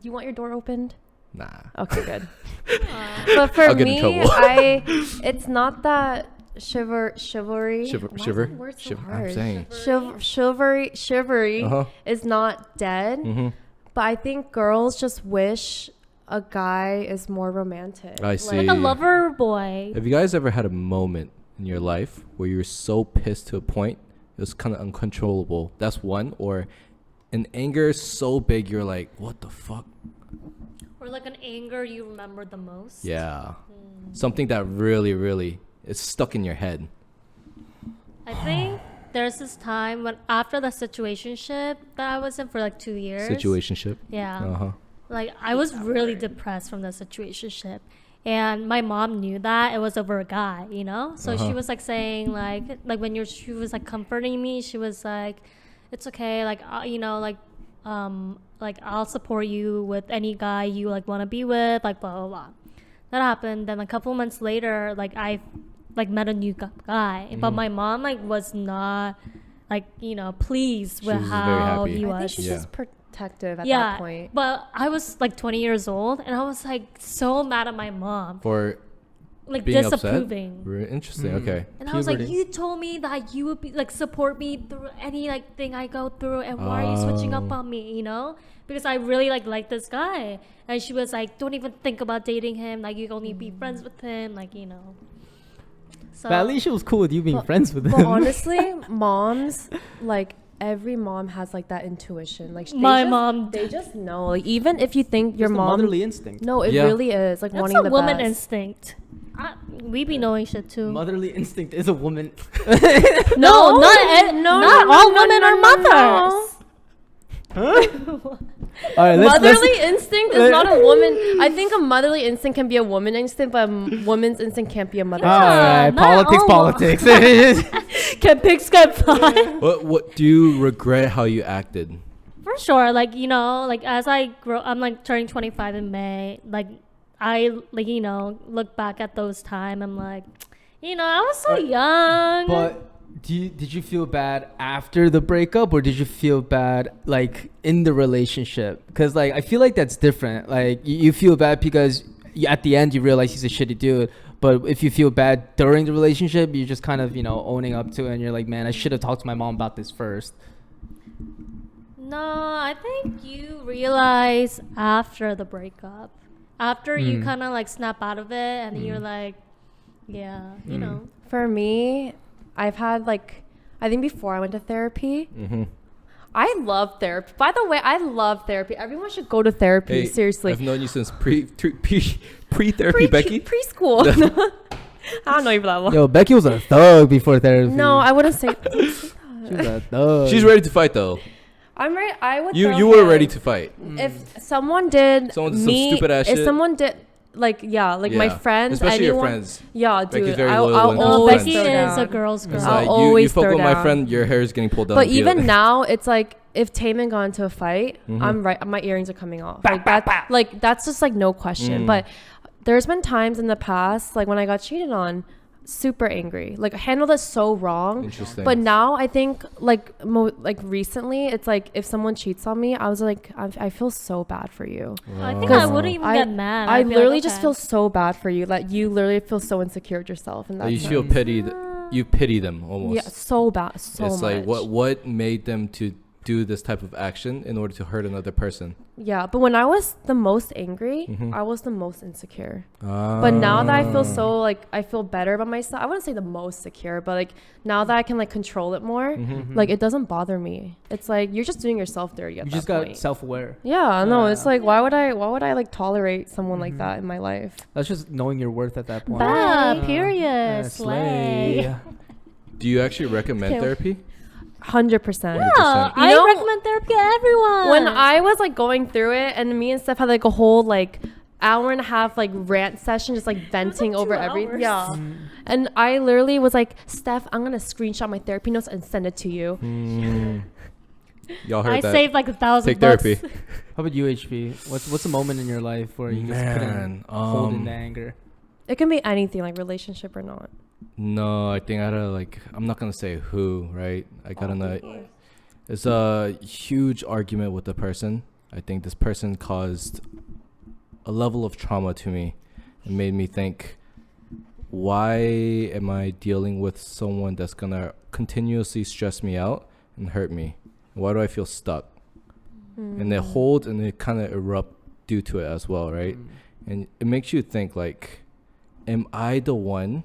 Speaker 1: you want your door opened?
Speaker 3: Nah.
Speaker 1: Okay, good. But for
Speaker 3: I'll get in
Speaker 1: me,
Speaker 3: trouble.
Speaker 1: it's not that chivalry.
Speaker 3: Shiver.
Speaker 1: Why is that word so
Speaker 3: I'm
Speaker 1: hard?
Speaker 3: saying.
Speaker 1: Chivalry
Speaker 3: Uh-huh.
Speaker 1: is not dead.
Speaker 3: Mm-hmm.
Speaker 1: But I think girls just wish a guy is more romantic.
Speaker 3: I see.
Speaker 4: Like a lover boy.
Speaker 3: Have you guys ever had a moment in your life where you were so pissed to a point it was kind of uncontrollable? That's one. Or an anger so big you're like, what the fuck?
Speaker 4: Or like an anger you remember the most.
Speaker 3: Yeah. Something that really, really is stuck in your head.
Speaker 4: I think there's this time when after the situationship that I was in for like 2 years.
Speaker 3: Situationship.
Speaker 4: Yeah.
Speaker 3: Uh-huh.
Speaker 4: Like I was really depressed from the situationship. And my mom knew that it was over a guy, you know? So she was like saying like when she was like comforting me, she was like, it's okay. Like, you know, like I'll support you with any guy you like want to be with, like blah, blah, blah. That happened. Then a couple months later, like I like met a new guy, but my mom like was not like, you know, pleased
Speaker 3: She
Speaker 4: with
Speaker 3: was very
Speaker 4: how
Speaker 3: happy.
Speaker 4: he
Speaker 1: I think
Speaker 4: was.
Speaker 1: she's
Speaker 3: Yeah.
Speaker 1: just protective at
Speaker 4: Yeah,
Speaker 1: that point.
Speaker 4: but I was like 20 years old and I was like so mad at my mom,
Speaker 3: For
Speaker 4: like
Speaker 3: being
Speaker 4: disapproving.
Speaker 3: upset? Interesting. Okay.
Speaker 4: And I was like,
Speaker 2: Puberty.
Speaker 4: you told me that you would be like support me through any like thing I go through, and why are you switching up on me? You know, because I really like this guy. And she was like, don't even think about dating him. Like you can only be friends with him. Like, you know. So
Speaker 2: But at least she was cool with you being friends with him.
Speaker 1: But honestly, moms, like every mom has like that intuition. Like they just know. Like even if you think your
Speaker 2: Just the
Speaker 1: mom,
Speaker 2: motherly instinct.
Speaker 1: no, it
Speaker 3: Yeah.
Speaker 1: really is like
Speaker 4: that's
Speaker 1: wanting
Speaker 4: a
Speaker 1: the
Speaker 4: woman
Speaker 1: best.
Speaker 4: instinct. We be knowing shit too.
Speaker 2: Motherly instinct is a woman.
Speaker 4: No, not all women are mothers.
Speaker 2: All right,
Speaker 1: Motherly instinct is not a woman. I think a motherly instinct can be a woman instinct, but a woman's instinct can't be a mother's
Speaker 2: All right,
Speaker 4: not all-
Speaker 2: politics.
Speaker 4: Can pigs get fly?
Speaker 3: What do you regret how you acted?
Speaker 4: For sure, like, you know, like as I grow, I'm like turning 25 in May. Like I like, you know, look back at those time. I'm like, you know, I was so young.
Speaker 2: But did you feel bad after the breakup, or did you feel bad like in the relationship? Because like I feel like that's different. Like you feel bad because at the end you realize he's a shitty dude. But if you feel bad during the relationship, you're just kind of, you know, owning up to it, and you're like, man, I should have talked to my mom about this first.
Speaker 4: No, I think you realize after the breakup, after you kind of like snap out of it, and you're like, yeah, you know.
Speaker 1: For me, I've had like, I think before I went to therapy,
Speaker 3: Mm-hmm.
Speaker 1: I love therapy. By the way, I love therapy. Everyone should go to therapy.
Speaker 3: Hey,
Speaker 1: Seriously.
Speaker 3: I've known you since pre-therapy, Becky.
Speaker 1: Preschool. I don't know you for that long.
Speaker 2: Yo, Becky was a thug before therapy.
Speaker 1: No, I wouldn't say.
Speaker 2: She was a thug.
Speaker 3: She's ready to fight though.
Speaker 1: I'm right. I would.
Speaker 3: You
Speaker 1: throw
Speaker 3: were
Speaker 1: hands.
Speaker 3: ready to fight.
Speaker 1: If someone did
Speaker 3: Someone did some
Speaker 1: me,
Speaker 3: stupid ass
Speaker 1: if
Speaker 3: shit.
Speaker 1: someone did like my
Speaker 3: Yeah.
Speaker 1: friends,
Speaker 3: Especially your
Speaker 1: anyone,
Speaker 3: friends.
Speaker 1: yeah,
Speaker 3: Becky's
Speaker 1: dude,
Speaker 3: very
Speaker 1: I'll
Speaker 3: loyal when it comes to
Speaker 1: always
Speaker 4: Becky
Speaker 1: throw
Speaker 4: is
Speaker 1: down.
Speaker 4: a girl's girl.
Speaker 3: It's
Speaker 1: I'll
Speaker 3: like you
Speaker 1: always
Speaker 3: fuck
Speaker 1: throw
Speaker 3: with my
Speaker 1: down.
Speaker 3: friend, your hair is getting pulled down.
Speaker 1: But
Speaker 3: Feel
Speaker 1: even
Speaker 3: it.
Speaker 1: now, it's like if Taman got into a fight,
Speaker 3: Mm-hmm.
Speaker 1: I'm right. My earrings are coming off. Like that's just like no question.
Speaker 3: Mm.
Speaker 1: But there's been times in the past, like when I got cheated on, super angry. Like I handled it so wrong.
Speaker 3: Interesting.
Speaker 1: But now I think like recently it's like if someone cheats on me, I was like I feel so bad for you.
Speaker 4: I think I wouldn't even
Speaker 1: I-
Speaker 4: get mad.
Speaker 1: I
Speaker 4: I'd be
Speaker 1: literally
Speaker 4: like,
Speaker 1: just
Speaker 4: okay.
Speaker 1: feel so bad for you. Like you literally feel so insecure with yourself, and
Speaker 3: Like, you
Speaker 1: that's
Speaker 3: feel pitied. You pity them almost.
Speaker 1: yeah, so bad, so
Speaker 3: It's
Speaker 1: much.
Speaker 3: like what made them to do this type of action in order to hurt another person.
Speaker 1: Yeah, but when I was the most angry,
Speaker 3: Mhm.
Speaker 1: I was the most insecure. But now that I feel so like I feel better about myself, I wouldn't say the most secure, but like now that I can like control it more,
Speaker 3: Mhm.
Speaker 1: like it doesn't bother me. It's like you're just doing yourself dirty at
Speaker 2: You
Speaker 1: that
Speaker 2: just got
Speaker 1: point.
Speaker 2: self-aware.
Speaker 1: Yeah, no, it's
Speaker 2: Yeah.
Speaker 1: like why would I like tolerate someone like
Speaker 2: Mhm.
Speaker 1: that in my life?
Speaker 2: That's just knowing your worth at that point.
Speaker 4: Bah,
Speaker 1: Bye.
Speaker 4: period. Slay.
Speaker 3: Do you actually recommend
Speaker 1: Okay.
Speaker 3: therapy?
Speaker 1: 100%.
Speaker 4: Yeah,
Speaker 3: 100%.
Speaker 4: I
Speaker 1: You know,
Speaker 4: recommend therapy to everyone.
Speaker 1: When I was like going through it, and me and Steph had like a whole like hour and a half like rant session, just like venting
Speaker 4: like
Speaker 1: over
Speaker 4: 2
Speaker 1: everything.
Speaker 4: hours.
Speaker 1: Yeah. And I literally was like, Steph, I'm gonna screenshot my therapy notes and send it to you.
Speaker 3: Y'all heard
Speaker 4: I
Speaker 3: that?
Speaker 4: saved like 1,000
Speaker 3: Take
Speaker 4: bucks.
Speaker 3: therapy.
Speaker 2: How about you, HP? What's a moment in your life where you just couldn't hold in the anger?
Speaker 1: It can be anything, like relationship or not.
Speaker 3: No, I think I gotta like. I'm not gonna say who, right? I gotta know. It's a huge argument with the person. I think this person caused a level of trauma to me. It made me think, why am I dealing with someone that's gonna continuously stress me out and hurt me? Why do I feel stuck? And they hold and they kind of erupt due to it as well, right? And it makes you think like, am I the one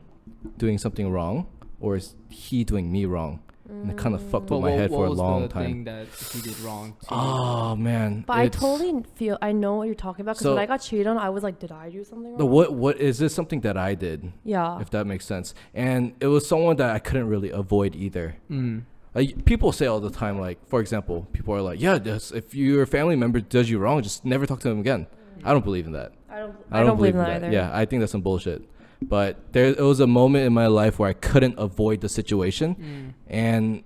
Speaker 3: doing something wrong, or is he doing me wrong? And it kind of fucked with my head for a long time.
Speaker 2: Thing that he did wrong to you?
Speaker 3: Oh man!
Speaker 1: But I totally feel I know what you're talking about because
Speaker 3: So-
Speaker 1: when I got cheated on, I was like, did I do something wrong?
Speaker 3: No, what is this something that I did?
Speaker 1: Yeah.
Speaker 3: If that makes sense. And it was someone that I couldn't really avoid either.
Speaker 2: Mm.
Speaker 3: Like people say all the time, like for example, people are like, yeah, just, if your family member does you wrong, just never talk to them again. I don't believe in that.
Speaker 1: I don't believe in that either.
Speaker 3: Yeah, I think that's some bullshit. But it was a moment in my life where I couldn't avoid the situation, and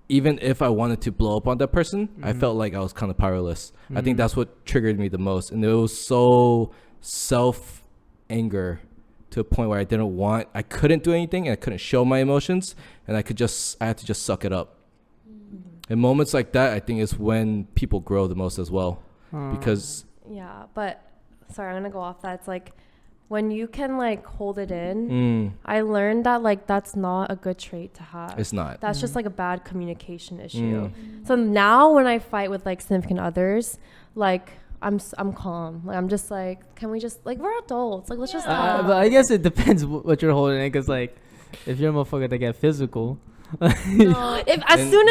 Speaker 3: even if I wanted to blow up on that person, I felt like I was kind of powerless. I think that's what triggered me the most, and it was so self anger to a point where I couldn't do anything, and I couldn't show my emotions, and I had to just suck it up. In moments like that, I think is when people grow the most as well, because
Speaker 1: Yeah, but sorry, I'm gonna go off that. It's like when you can like hold it in, I learned that like that's not a good trait to have.
Speaker 3: it's not.
Speaker 1: That's just like a bad communication issue. So now when I fight with like significant others, like I'm calm. Like I'm just like, can we just like we're adults. Like let's just talk.
Speaker 2: But I guess it depends what you're holding in, because like if you're a motherfucker that get physical,
Speaker 1: If as soon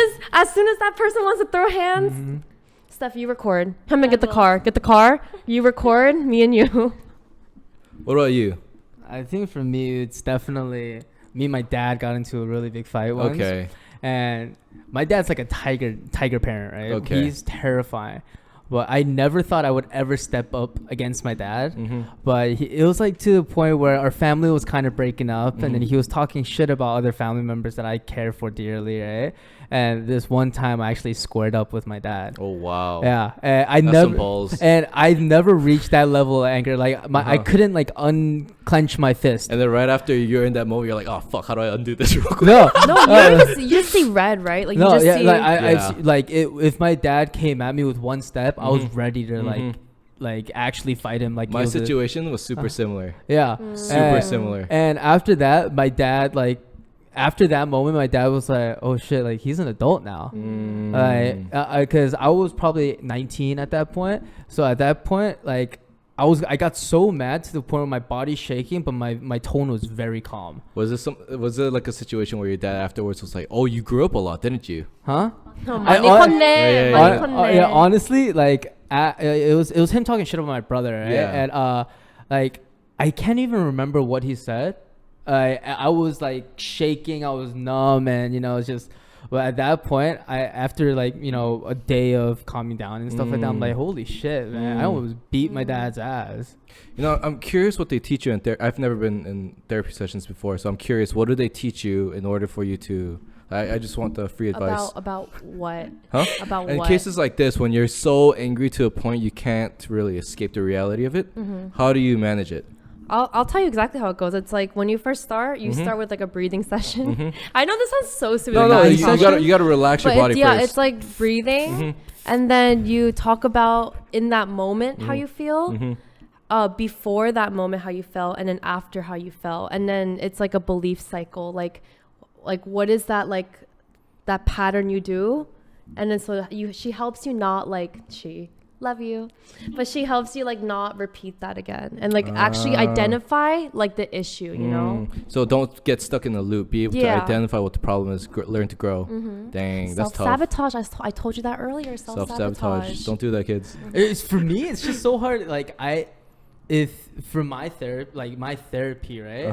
Speaker 1: as that person wants to throw hands, Steph, you record. Come and get the car. Get the car. You record. Me and you.
Speaker 3: What about you?
Speaker 2: I think for me it's definitely me and my dad got into a really big fight once.
Speaker 3: Okay.
Speaker 2: And my dad's like a tiger parent, right?
Speaker 3: Okay.
Speaker 2: He's terrifying. But I never thought I would ever step up against my dad. But it was like to the point where our family was kind of breaking up, and then he was talking shit about other family members that I care for dearly, right? And this one time I actually squared up with my dad.
Speaker 3: Oh wow.
Speaker 2: Yeah, and
Speaker 3: That's some balls.
Speaker 2: I've never reached that level of anger. Like I couldn't like unclench my fist.
Speaker 3: And then right after you're in that moment, you're like, oh fuck, how do I undo this real quick?
Speaker 2: No,
Speaker 1: No, you just see red, right? Like you
Speaker 2: no,
Speaker 1: just
Speaker 2: yeah,
Speaker 1: see.
Speaker 2: like
Speaker 3: Yeah.
Speaker 2: like if my dad came at me with one step, I was ready to like actually fight him. Like
Speaker 3: My
Speaker 2: he was
Speaker 3: situation was super similar.
Speaker 2: yeah,
Speaker 3: Super similar.
Speaker 2: And after that, my dad like. After that moment, my dad was like, "Oh shit! Like he's an adult now." Because I was probably 19 at that point. So at that point, like I got so mad to the point where my body's shaking, but my tone was very calm.
Speaker 3: Was it like a situation where your dad afterwards was like, oh, you grew up a lot, didn't you?
Speaker 2: Huh?
Speaker 1: No,
Speaker 2: I-
Speaker 1: 많이
Speaker 2: I-
Speaker 1: 컸네,
Speaker 3: yeah,
Speaker 1: 많이
Speaker 3: yeah.
Speaker 1: 컸네.
Speaker 2: Yeah, honestly, like it was him talking shit about my brother, right?
Speaker 3: Yeah.
Speaker 2: And like I can't even remember what he said. I was like shaking, I was numb, and it's just. But at that point, after like a day of calming down and stuff like that, I'm like, holy shit, man! I almost beat my dad's ass.
Speaker 3: I'm curious what they teach you in therapy. I've never been in therapy sessions before, so I'm curious, what do they teach you in order for you to? I just want the free advice.
Speaker 1: About what?
Speaker 3: Huh?
Speaker 1: About
Speaker 3: In
Speaker 1: what?
Speaker 3: cases like this, when you're so angry to a point you can't really escape the reality of it, how do you manage it?
Speaker 1: I'll tell you exactly how it goes. It's like when you first start, you start with like a breathing session. I know this sounds so stupid.
Speaker 3: No, you gotta relax your body
Speaker 1: yeah,
Speaker 3: first.
Speaker 1: it's like breathing, and then you talk about in that moment how you feel, before that moment how you felt, and then after how you felt, and then it's like a belief cycle. Like what is that like that pattern you do, and then so she helps you not like love you, but she helps you like not repeat that again and like actually identify like the issue, you know.
Speaker 3: So don't get stuck in the loop. Be able to identify what the problem is. Learn to grow. Dang, that's tough.
Speaker 1: Self-sabotage. I told you that earlier. Self-sabotage.
Speaker 3: Don't do that, kids.
Speaker 2: It's for me. It's just so hard. Like my therapy, right?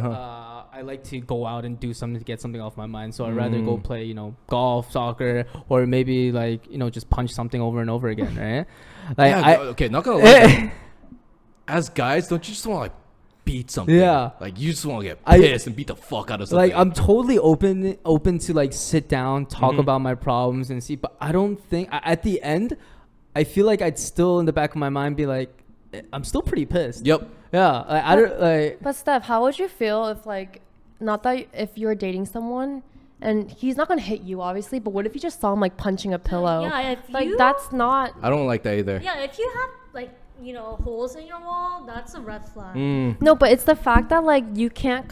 Speaker 2: I like to go out and do something to get something off my mind. So I'd rather go play, you know, golf, soccer, or maybe like, you know, just punch something over and over again, right? Like
Speaker 3: okay, not gonna lie. As guys, don't you just want to like beat something? Yeah. Like you just want to get pissed and beat the fuck out of something.
Speaker 2: Like I'm totally open to like sit down, talk about my problems and see. But I don't think at the end, I feel like I'd still in the back of my mind be like, I'm still pretty pissed.
Speaker 3: Yep.
Speaker 2: Yeah. I don't like.
Speaker 1: But Steph, how would you feel if like, not that if you're dating someone and he's not gonna hit you obviously, but what if you just saw him like punching a pillow?
Speaker 4: Yeah, if
Speaker 1: like
Speaker 4: you,
Speaker 1: that's not.
Speaker 3: I don't like that either.
Speaker 4: Yeah, if you have like, you know, holes in your wall, that's a red flag.
Speaker 1: No, but it's the fact that like you can't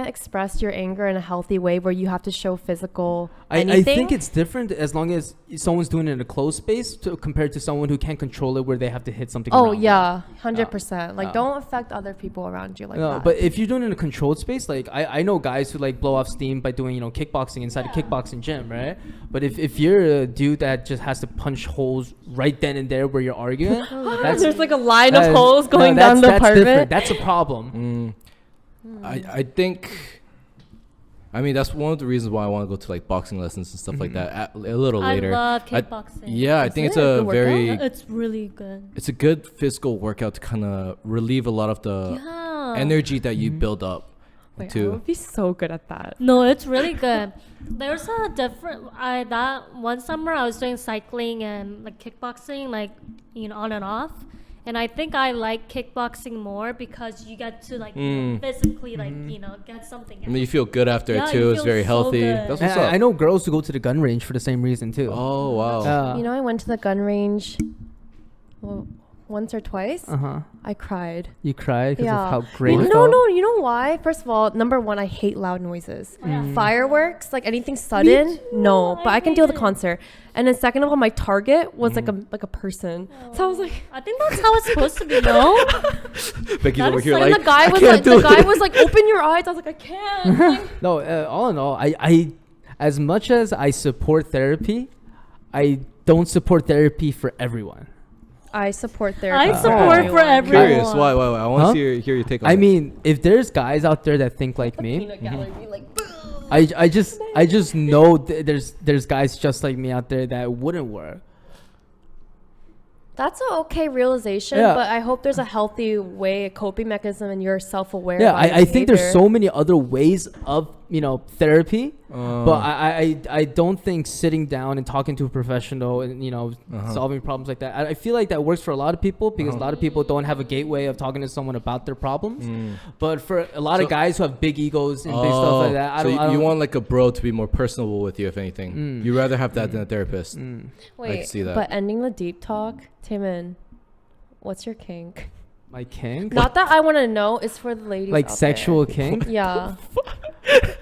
Speaker 1: express your anger in a healthy way where you have to show physical
Speaker 2: I think it's different as long as someone's doing it in a closed space compared to someone who can't control it where they have to hit something.
Speaker 1: Oh yeah, 100%. Like don't affect other people around you like that.
Speaker 2: But if you're doing it in a controlled space, like I know guys who like blow off steam by doing, you know, kickboxing inside a kickboxing gym, right? But if you're a dude that just has to punch holes right then and there where you're arguing,
Speaker 1: there's like a line of holes going down the apartment.
Speaker 2: Different. That's a problem.
Speaker 3: I think. I mean, that's one of the reasons why I want to go to like boxing lessons and stuff like that a little later.
Speaker 4: I love kickboxing.
Speaker 3: I think it's a very.
Speaker 4: It's really good.
Speaker 3: It's a good physical workout to kind of relieve a lot of the energy that you build up.
Speaker 1: Wait, I would be so good at that.
Speaker 4: No, it's really good. There's a different. That one summer I was doing cycling and like kickboxing, like, you know, on and off. And I think I like kickboxing more because you get to like, you know, physically like, you know, get something out.
Speaker 3: And you feel good after it too. It's very healthy. That's what's up.
Speaker 2: I know girls who go to the gun range for the same reason too.
Speaker 3: Oh wow.
Speaker 1: You know, I went to the gun range once or twice. I cried.
Speaker 2: You cried because of how great it
Speaker 1: No,
Speaker 2: felt?
Speaker 1: you know why? First of all, number one, I hate loud noises. Fireworks, like anything sudden, no. But I can deal with a concert. And then second of all, my target was like a person. So I was like,
Speaker 4: I think that's how it's supposed to be, no?
Speaker 3: Becky's over here
Speaker 1: and
Speaker 3: like,
Speaker 1: the guy was like, open your eyes. I was like, I can't.
Speaker 2: No, all in all, I as much as I support therapy, I don't support therapy for everyone.
Speaker 1: I support therapy.
Speaker 4: I support for everyone.
Speaker 3: Curious, why? I want to hear your take on it.
Speaker 2: I mean, if there's guys out there that think like me, I just know there's guys just like me out there that wouldn't work.
Speaker 1: That's an okay realization, but I hope there's a healthy way, a coping mechanism, and you're self-aware.
Speaker 2: Yeah, I think there's so many other ways of, you know, therapy, but I don't think sitting down and talking to a professional and, you know, solving problems like that. I feel like that works for a lot of people because a lot of people don't have a gateway of talking to someone about their problems. But for a lot of guys who have big egos and big stuff like that, I don't.
Speaker 3: You want like a bro to be more personable with you, if anything. You rather have that than a therapist.
Speaker 1: Wait,
Speaker 3: I can see that.
Speaker 1: But ending the deep talk, Timon, what's your kink?
Speaker 2: My kink?
Speaker 1: Not that I want to know. It's for the ladies.
Speaker 2: Like
Speaker 1: out
Speaker 2: sexual
Speaker 1: there.
Speaker 2: kink?
Speaker 1: Yeah.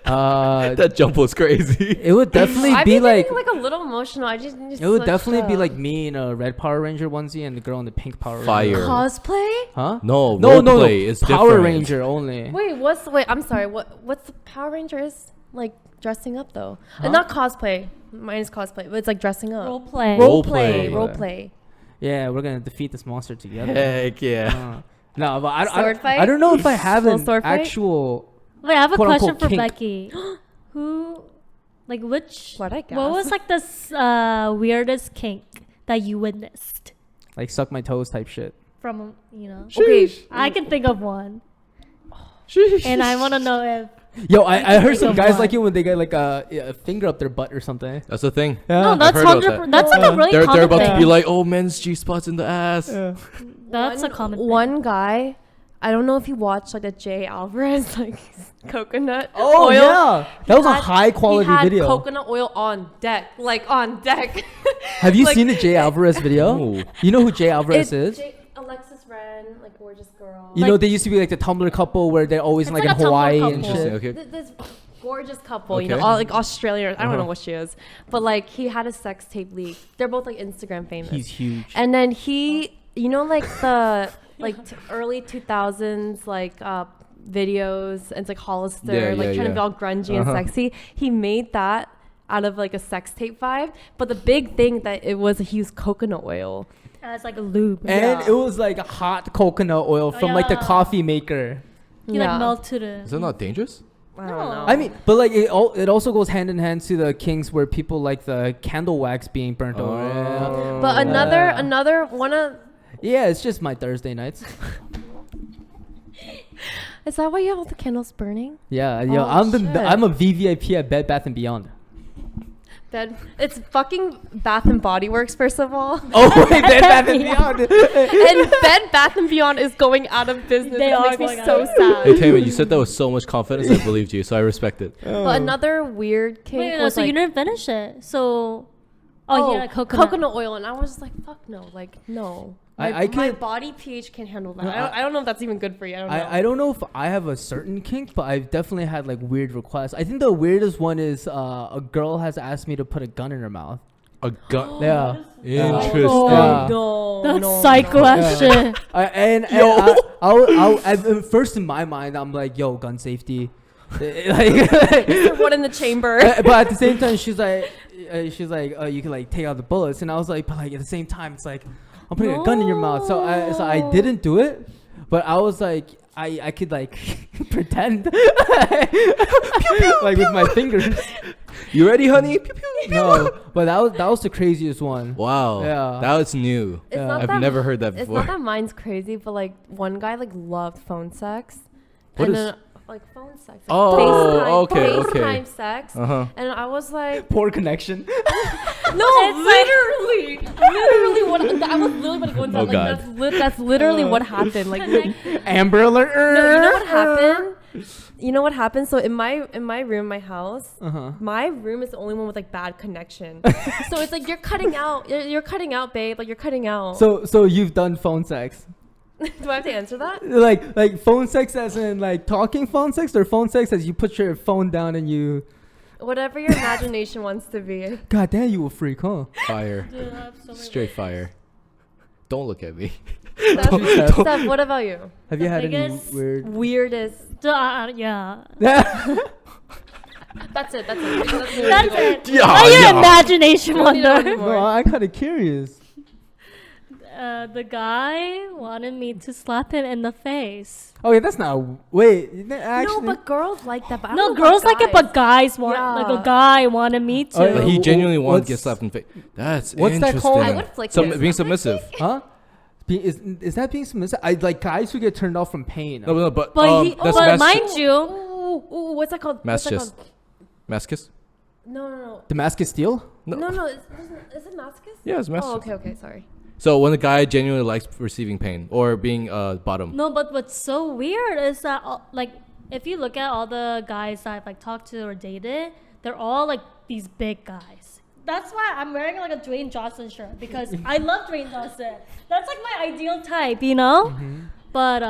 Speaker 3: That jump was crazy.
Speaker 2: It would definitely
Speaker 1: I'd
Speaker 2: be like
Speaker 1: a little emotional. It
Speaker 2: would definitely be like me in a red Power Ranger onesie and the girl in the pink Power
Speaker 3: Ranger.
Speaker 2: Ranger.
Speaker 1: Cosplay?
Speaker 2: Huh?
Speaker 3: No, play. It's
Speaker 2: Power
Speaker 3: different.
Speaker 2: Ranger only.
Speaker 1: Wait, I'm sorry. What's the Power Ranger is like dressing up though? And not cosplay. Mine is cosplay, but it's like dressing up.
Speaker 4: Role play.
Speaker 1: Role play.
Speaker 2: Yeah, we're gonna defeat this monster together.
Speaker 3: Heck yeah.
Speaker 2: No, but
Speaker 1: Sword fight?
Speaker 2: I don't know if I have
Speaker 1: Full
Speaker 2: an
Speaker 1: sword fight?
Speaker 2: actual.
Speaker 4: Wait, I have a question for
Speaker 2: kink.
Speaker 4: Becky. What was like this weirdest kink that you witnessed?
Speaker 2: Like suck my toes type shit.
Speaker 4: From, you know.
Speaker 1: Okay,
Speaker 4: I can think of one.
Speaker 3: Sheesh.
Speaker 4: And I want to know if.
Speaker 2: Yo, I heard some guys
Speaker 4: one.
Speaker 2: like it when they get like a finger up their butt or something.
Speaker 3: That's the thing.
Speaker 4: No, that's
Speaker 3: I've heard about
Speaker 4: 100%. That's like a really
Speaker 3: They're
Speaker 4: common
Speaker 3: about
Speaker 4: thing.
Speaker 3: to be like, oh, men's G-spots in the ass.
Speaker 4: That's a common thing.
Speaker 1: One guy, I don't know if you watched like a Jay Alvarez like coconut
Speaker 2: Oh
Speaker 1: oil.
Speaker 2: yeah, that was a
Speaker 1: Had-
Speaker 2: high quality
Speaker 1: he had
Speaker 2: video.
Speaker 1: coconut oil on deck, like on deck.
Speaker 2: Have you
Speaker 1: Like-
Speaker 2: seen the Jay Alvarez video?
Speaker 3: No.
Speaker 2: You know who Jay Alvarez is?
Speaker 1: Alexis Ren, like gorgeous girl.
Speaker 2: You know, they used to be like the Tumblr couple where they're always in,
Speaker 4: It's
Speaker 2: like
Speaker 4: like
Speaker 2: in
Speaker 4: a Tumblr
Speaker 2: Hawaii and
Speaker 4: couple.
Speaker 2: shit.
Speaker 3: Okay.
Speaker 1: This gorgeous couple, you know,
Speaker 3: Okay.
Speaker 1: all like Australian. I don't know
Speaker 3: Uh-huh.
Speaker 1: what she is, but like he had a sex tape leak. They're both like Instagram famous.
Speaker 2: He's huge.
Speaker 1: And then he, you know, like the early 2000s like videos, and it's like Hollister,
Speaker 3: Yeah,
Speaker 1: like
Speaker 3: yeah,
Speaker 1: trying to be
Speaker 3: yeah.
Speaker 1: all grungy
Speaker 3: Uh-huh.
Speaker 1: and sexy. He made that out of like a sex tape vibe, but the big thing that it was, he used coconut oil.
Speaker 4: As like a lube.
Speaker 2: And
Speaker 1: Yeah.
Speaker 2: it was like hot coconut oil from like the
Speaker 4: yeah.
Speaker 2: coffee maker.
Speaker 4: He like melted it.
Speaker 3: Is that not dangerous?
Speaker 1: I don't
Speaker 4: No.
Speaker 1: know.
Speaker 2: I mean, but like it also goes hand in hand to the kinks where people like the candle wax being burnt over. Yeah.
Speaker 1: But another one of,
Speaker 2: Yeah, it's just my Thursday nights.
Speaker 1: is that why you have all the candles burning?
Speaker 2: Yeah, yo,
Speaker 1: Oh, shit.
Speaker 2: I'm a VVIP at Bed Bath and Beyond.
Speaker 1: It's fucking Bath and Body Works, first of all.
Speaker 2: Oh wait, Bed Bath and Beyond.
Speaker 1: And Bed Bath and Beyond is going out of business.
Speaker 4: They
Speaker 1: It
Speaker 4: are
Speaker 1: makes me
Speaker 4: going
Speaker 1: so
Speaker 4: out.
Speaker 1: sad.
Speaker 3: Hey Taylor, you said that with so much confidence. I believed you, so I respect it.
Speaker 1: But another weird cake
Speaker 4: Wait, no,
Speaker 1: was
Speaker 4: so
Speaker 1: like,
Speaker 4: you didn't finish it. So, yeah, coconut.
Speaker 1: oil, and I was just like, fuck no, like no.
Speaker 2: I
Speaker 1: My
Speaker 2: could-
Speaker 1: body pH can't handle that.
Speaker 2: No,
Speaker 1: I don't know if that's even good for you. I don't know.
Speaker 2: I don't know if I have a certain kink, but I've definitely had like weird requests. I think the weirdest one is a girl has asked me to put a gun in her mouth.
Speaker 3: A gun.
Speaker 2: Yeah.
Speaker 3: Interesting.
Speaker 2: Yeah.
Speaker 1: No,
Speaker 4: That's
Speaker 1: no,
Speaker 4: psycho
Speaker 1: no.
Speaker 4: ass shit.
Speaker 2: I first in my mind, I'm like, yo, gun safety. Like,
Speaker 1: What in the chamber?
Speaker 2: but at the same time, she's like, you can like take out the bullets, and I was like, but like at the same time, it's like, I'm putting a gun in your mouth, so I
Speaker 4: No.
Speaker 2: didn't do it, but I was like, I could like pretend, like with my fingers.
Speaker 3: You ready, honey?
Speaker 2: No, but that was the craziest one.
Speaker 3: Wow.
Speaker 2: Yeah.
Speaker 3: That was new.
Speaker 1: It's
Speaker 2: Yeah.
Speaker 1: not
Speaker 3: I've
Speaker 1: that,
Speaker 3: never heard that
Speaker 1: It's
Speaker 3: before.
Speaker 1: not that mine's crazy, but like one guy like loved phone sex.
Speaker 3: What
Speaker 1: and
Speaker 3: is-
Speaker 1: then, like phone sex. Like
Speaker 3: Oh, okay, okay.
Speaker 1: FaceTime sex.
Speaker 3: Uh-huh.
Speaker 1: And I was like,
Speaker 2: Poor connection.
Speaker 1: no, literally what I was literally about to go into
Speaker 3: Oh,
Speaker 1: that.
Speaker 3: God.
Speaker 1: Like that's literally what happened. Like
Speaker 2: Amber Alert.
Speaker 1: no, you know what happened? You know what happened? So in my room, my house, my room is the only one with like bad connection. So it's like you're cutting out, you're cutting out, babe. Like you're cutting out.
Speaker 2: So you've done phone sex.
Speaker 1: Do I have to answer that?
Speaker 2: Like phone sex as in like talking phone sex, or phone sex as you put your phone down and you.
Speaker 1: Whatever your imagination wants to be.
Speaker 2: God damn, you a freak, huh?
Speaker 3: Fire.
Speaker 4: Dude, I have so many
Speaker 3: Straight fire. Don't look at me.
Speaker 1: Steph, what about you?
Speaker 2: Have you
Speaker 4: The
Speaker 2: had any
Speaker 4: biggest-
Speaker 2: weird?
Speaker 1: Weirdest.
Speaker 4: yeah.
Speaker 1: That's it. That's
Speaker 4: That's it.
Speaker 3: Yeah,
Speaker 4: Are you
Speaker 3: yeah.
Speaker 4: imagination
Speaker 1: Don't need to know
Speaker 4: wonder?
Speaker 1: anymore.
Speaker 2: No, I'm kind of curious.
Speaker 4: The guy wanted me to slap him in the face.
Speaker 2: Okay, that's not. Wait, actually.
Speaker 1: No, but girls like that. But I
Speaker 4: No,
Speaker 1: don't know
Speaker 4: girls
Speaker 1: about
Speaker 4: like it, but guys want
Speaker 1: Yeah.
Speaker 4: like a guy wanted me to.
Speaker 2: Oh,
Speaker 3: But he genuinely wanted to get
Speaker 2: What's-
Speaker 3: slapped in the face. That's
Speaker 2: what's that
Speaker 3: interesting.
Speaker 2: called?
Speaker 1: I would flick
Speaker 3: Some,
Speaker 1: it.
Speaker 3: being submissive.
Speaker 2: Huh? Is that being submissive? I like guys who get turned off from pain.
Speaker 3: No, but
Speaker 4: But
Speaker 3: that's
Speaker 4: but
Speaker 3: mas-
Speaker 4: mind you,
Speaker 1: Ooh, what's that called? What's that
Speaker 3: Masochist.
Speaker 1: called?
Speaker 3: Masochist?
Speaker 1: No.
Speaker 2: Damascus Steel?
Speaker 1: No. Is it masochist?
Speaker 3: Yeah, it's masochist.
Speaker 1: Oh, okay. Sorry.
Speaker 3: So when the guy genuinely likes receiving pain or being bottom.
Speaker 4: no. But what's so weird is that like if you look at all the guys that I've like talked to or dated, they're all like these big guys. That's why I'm wearing like a Dwayne Johnson shirt because I love Dwayne Johnson. That's like my ideal type, you know. But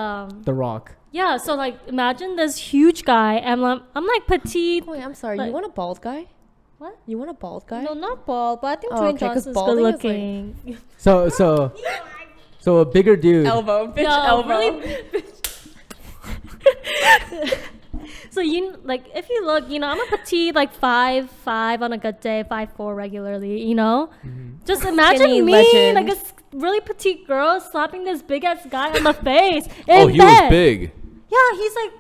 Speaker 2: The Rock.
Speaker 4: yeah. So like imagine this huge guy, and I'm like petite.
Speaker 1: Wait, I'm sorry.
Speaker 4: Like-
Speaker 1: You want a bald guy?
Speaker 4: What?
Speaker 1: You want a bald guy?
Speaker 4: No, not bald, but I think
Speaker 1: Oh,
Speaker 4: Dwayne
Speaker 1: okay, 'cause
Speaker 4: Johnson's
Speaker 1: balding
Speaker 4: good
Speaker 1: is, like-
Speaker 4: looking.
Speaker 2: So a bigger dude.
Speaker 1: Elbow, bitch,
Speaker 4: Yeah,
Speaker 1: elbow.
Speaker 4: really- So you like if you look, you know, I'm a petite, like 5'5" on a good day, 5'4" regularly, you know. Just imagine
Speaker 1: Skinny
Speaker 4: me,
Speaker 1: legend.
Speaker 4: like a really petite girl, slapping this big ass guy on the face.
Speaker 3: Oh,
Speaker 4: in
Speaker 3: he
Speaker 4: bed.
Speaker 3: was big.
Speaker 4: Yeah, he's like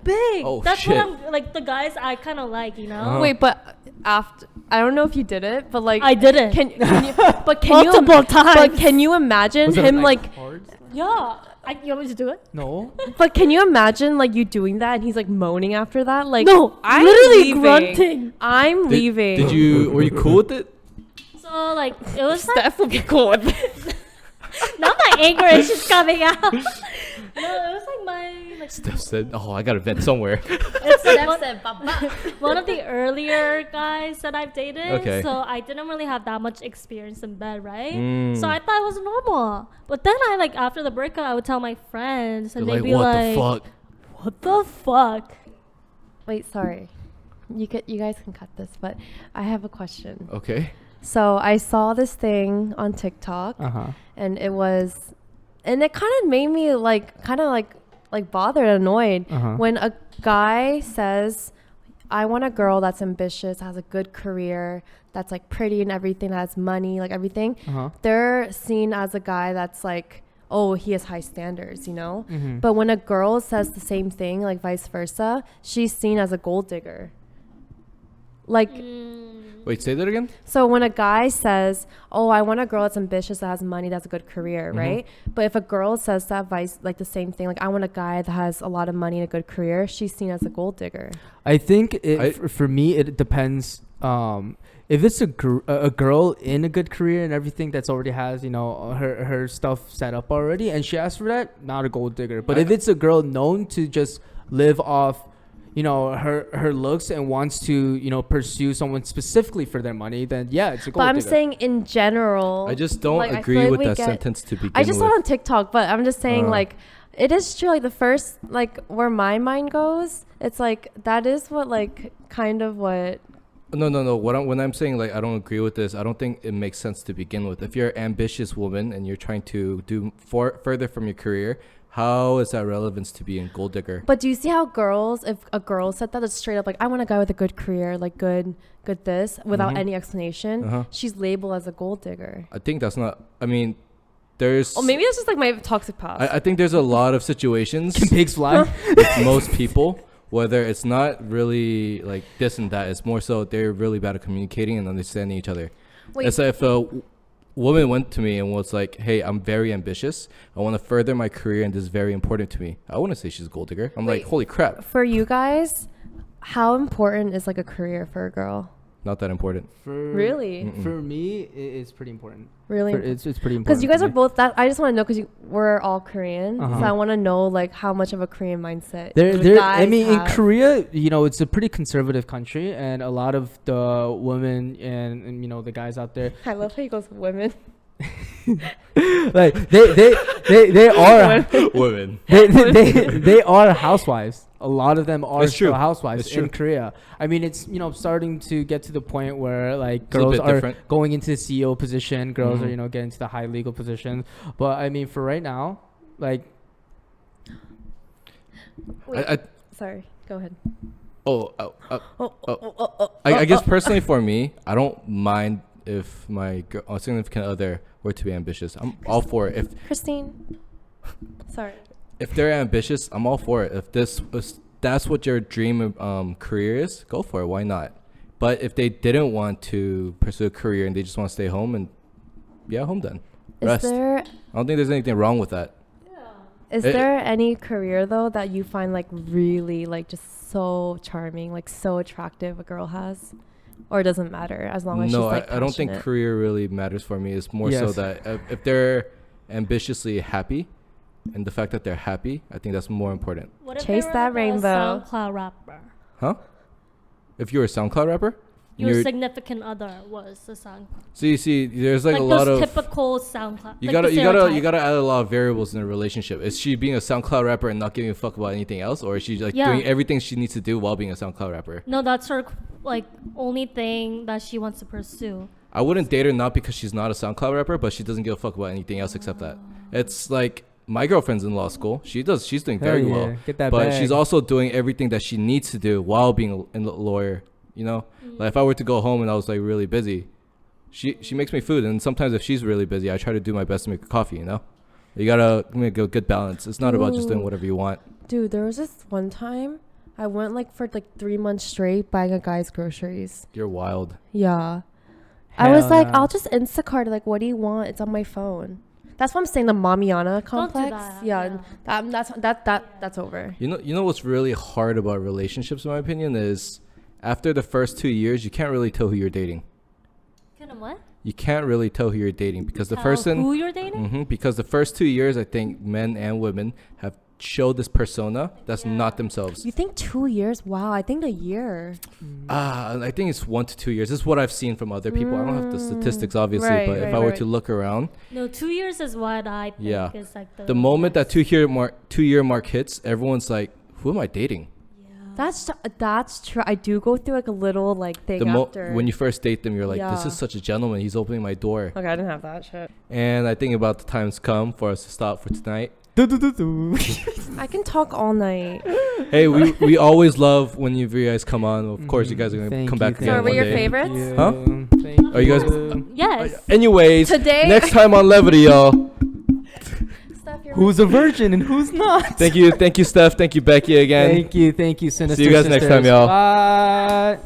Speaker 4: big.
Speaker 3: Oh,
Speaker 4: That's
Speaker 3: shit.
Speaker 4: what I'm like. The guys I kind of like, you know.
Speaker 3: Uh-huh.
Speaker 1: Wait, but after I don't know if you did it, but like
Speaker 4: I didn't.
Speaker 1: Can you? But can you?
Speaker 4: Multiple times.
Speaker 1: But can you imagine
Speaker 2: Was it,
Speaker 1: him like?
Speaker 2: cards?
Speaker 4: Yeah. You want me to do it?
Speaker 2: No.
Speaker 1: But can you imagine like you doing that and he's like moaning after that? Like
Speaker 4: No,
Speaker 1: I'm
Speaker 4: literally
Speaker 1: leaving.
Speaker 4: grunting.
Speaker 1: I'm leaving.
Speaker 3: Did you? Were you cool with it?
Speaker 4: So like it was like
Speaker 1: Steph would be cool with it.
Speaker 4: now my anger is just coming out. No, it was like my
Speaker 3: Steph said, "Oh, I gotta vent somewhere."
Speaker 4: It's one of the earlier guys that I've dated.
Speaker 3: Okay.
Speaker 4: So I didn't really have that much experience in bed, right?
Speaker 3: Mm.
Speaker 4: So I thought it was normal. But then I like after the breakup, I would tell my friends, and
Speaker 3: They're
Speaker 4: they'd be
Speaker 3: "What
Speaker 4: like,
Speaker 3: the fuck?"
Speaker 4: "What the fuck?"
Speaker 1: Wait, sorry. You guys can cut this, but I have a question.
Speaker 3: Okay.
Speaker 1: So I saw this thing on TikTok, and it kind of made me kind of bothered, annoyed when a guy says, "I want a girl that's ambitious, has a good career, that's like pretty and everything, that has money, like everything." They're seen as a guy that's like, oh, he has high standards, you know? But when a girl says the same thing, like vice versa, she's seen as a gold digger. Like,
Speaker 3: Wait, say that again.
Speaker 1: so when a guy says, "Oh, I want a girl that's ambitious, that has money, that's a good career," right? But if a girl says that like the same thing, like, "I want a guy that has a lot of money and a good career," she's seen as a gold digger.
Speaker 2: I think for me, it depends. If it's a girl in a good career and everything that's already has, you know, her stuff set up already, and she asks for that, not a gold digger. But if it's a girl known to just live off, you know, her looks and wants to, you know, pursue someone specifically for their money, then yeah, it's a gold digger.
Speaker 1: But I'm saying in general,
Speaker 3: I just don't
Speaker 1: like, I
Speaker 3: agree
Speaker 1: feel like
Speaker 3: with
Speaker 1: we
Speaker 3: that
Speaker 1: get-
Speaker 3: sentence to begin
Speaker 1: I just saw
Speaker 3: with.
Speaker 1: it on TikTok, but I'm just saying, like, it is true. Like, the first, like, where my mind goes, it's like, that is what, like, kind of what.
Speaker 3: No. When I'm saying, like, I don't agree with this, I don't think it makes sense to begin with. If you're an ambitious woman and you're trying to do further from your career, how is that relevance to being gold digger?
Speaker 1: But do you see how girls, if a girl said that, it's straight up like, "I want a guy with a good career, like good this," without any explanation, she's labeled as a gold digger.
Speaker 3: I think that's not. I mean, there's.
Speaker 1: Or maybe it's just like my toxic past.
Speaker 3: I think there's a lot of situations
Speaker 2: Can pigs fly?
Speaker 3: with most people, whether it's not really like this and that. It's more so they're really bad at communicating and understanding each other.
Speaker 1: Wait,
Speaker 3: It's like if a woman went to me and was like, "Hey, I'm very ambitious. I want to further my career, and this is very important to me." I wouldn't say she's a gold digger. I'm like, holy crap.
Speaker 1: for you guys, how important is like a career for a girl?
Speaker 3: Not that important.
Speaker 1: Really?
Speaker 2: For me, it's pretty important.
Speaker 1: Really?
Speaker 2: It's pretty important.
Speaker 1: Because you guys
Speaker 2: to
Speaker 1: are
Speaker 2: me.
Speaker 1: both that. I just want to know because we're all Korean, so I want to know like how much of a Korean mindset.
Speaker 2: I mean, in
Speaker 1: have.
Speaker 2: Korea, you know, it's a pretty conservative country, and a lot of the women and you know the guys out there,
Speaker 1: I love how he goes women.
Speaker 2: like they are
Speaker 3: Women.
Speaker 2: they are housewives. A lot of them are
Speaker 3: That's
Speaker 2: still
Speaker 3: true.
Speaker 2: housewives
Speaker 3: That's true.
Speaker 2: in Korea. I mean, it's, you know, starting to get to the point where like
Speaker 3: It's a little
Speaker 2: girls
Speaker 3: bit
Speaker 2: are
Speaker 3: different.
Speaker 2: going into the CEO position, girls are, you know, getting to the high legal position. But I mean, for right now, like,
Speaker 1: Wait, sorry, go ahead.
Speaker 3: I guess personally for me, I don't mind if my significant other were to be ambitious. I'm all for it.
Speaker 1: Christine. Sorry.
Speaker 3: If they're ambitious, I'm all for it. If that's what your dream career is, go for it. Why not? But if they didn't want to pursue a career and they just want to stay home, and home then. Rest.
Speaker 1: Is there
Speaker 3: I don't think there's anything wrong with that.
Speaker 1: Is there any career though that you find like really like just so charming, like so attractive a girl has, or it doesn't matter as long as she's like
Speaker 3: I don't think
Speaker 1: passionate?
Speaker 3: career really matters for me. It's more so
Speaker 2: Yes.
Speaker 3: that if they're ambitiously happy, and the fact that they're happy, I think that's more important.
Speaker 4: What if
Speaker 1: Chase
Speaker 4: they were
Speaker 1: that
Speaker 4: like
Speaker 1: rainbow.
Speaker 4: a SoundCloud rapper?
Speaker 3: Huh? If you're a SoundCloud rapper,
Speaker 4: Your significant other was a SoundCloud.
Speaker 3: see, there's like a
Speaker 4: Like
Speaker 3: lot
Speaker 4: those
Speaker 3: of
Speaker 4: typical SoundCloud.
Speaker 3: you
Speaker 4: like the
Speaker 3: gotta
Speaker 4: stereotype.
Speaker 3: add a lot of variables in a relationship. Is she being a SoundCloud rapper and not giving a fuck about anything else, or is she like
Speaker 4: Yeah.
Speaker 3: doing everything she needs to do while being a SoundCloud rapper?
Speaker 4: No, that's her like only thing that she wants to pursue.
Speaker 3: I wouldn't date her not because she's not a SoundCloud rapper, but she doesn't give a fuck about anything else except that. It's like my girlfriend's in law school. She's doing very
Speaker 2: Hell yeah.
Speaker 3: well.
Speaker 2: Get that
Speaker 3: But
Speaker 2: bag.
Speaker 3: she's also doing everything that she needs to do while being a lawyer. You know, like if I were to go home and I was like really busy, she makes me food, and sometimes if she's really busy, I try to do my best to make her coffee. You know, you gotta make a good balance. It's not about just doing whatever you want.
Speaker 1: Dude, there was this one time I went like for like 3 months straight buying a guy's groceries.
Speaker 3: You're wild.
Speaker 1: Yeah. I was like,
Speaker 2: nah.
Speaker 1: I'll just Instacart. Like, what do you want? It's on my phone. That's what I'm saying. The Mamiana complex.
Speaker 4: that,
Speaker 1: Yeah,
Speaker 4: yeah.
Speaker 1: that's over.
Speaker 3: You know what's really hard about relationships, in my opinion, is after the first 2 years, you can't really tell who you're dating.
Speaker 4: Kind of what?
Speaker 3: You can't really tell who you're dating because the
Speaker 4: Tell
Speaker 3: person
Speaker 4: who you're dating?
Speaker 3: because the first 2 years, I think men and women have show this persona that's not themselves.
Speaker 1: You think 2 years? Wow, I think a year.
Speaker 3: I think it's 1 to 2 years. This is what I've seen from other people. I don't have the statistics, obviously, but if I were to look around,
Speaker 4: No, 2 years is what I think is like
Speaker 3: the moment that 2 year mark hits, everyone's like, "Who am I dating?"
Speaker 1: That's true. I do go through like a little like thing after.
Speaker 3: When you first date them, you're like, "This is such a gentleman. He's opening my door."
Speaker 1: Okay, I didn't have that shit.
Speaker 3: And I think about the time's come for us to stop for tonight.
Speaker 1: I can talk all night.
Speaker 3: Hey, we always love when you guys come on. Of course, you guys are gonna come back again.
Speaker 1: So, were
Speaker 3: one
Speaker 1: your
Speaker 3: day.
Speaker 1: favorites?
Speaker 3: Huh? Are you guys?
Speaker 4: Yes.
Speaker 3: Anyways,
Speaker 1: Today,
Speaker 3: next time on Levity, y'all.
Speaker 2: Who's a virgin and who's not?
Speaker 3: Thank you, Steph. Thank you, Becky, again.
Speaker 2: Thank you, Sinister.
Speaker 3: See you guys next time, y'all.
Speaker 2: Bye.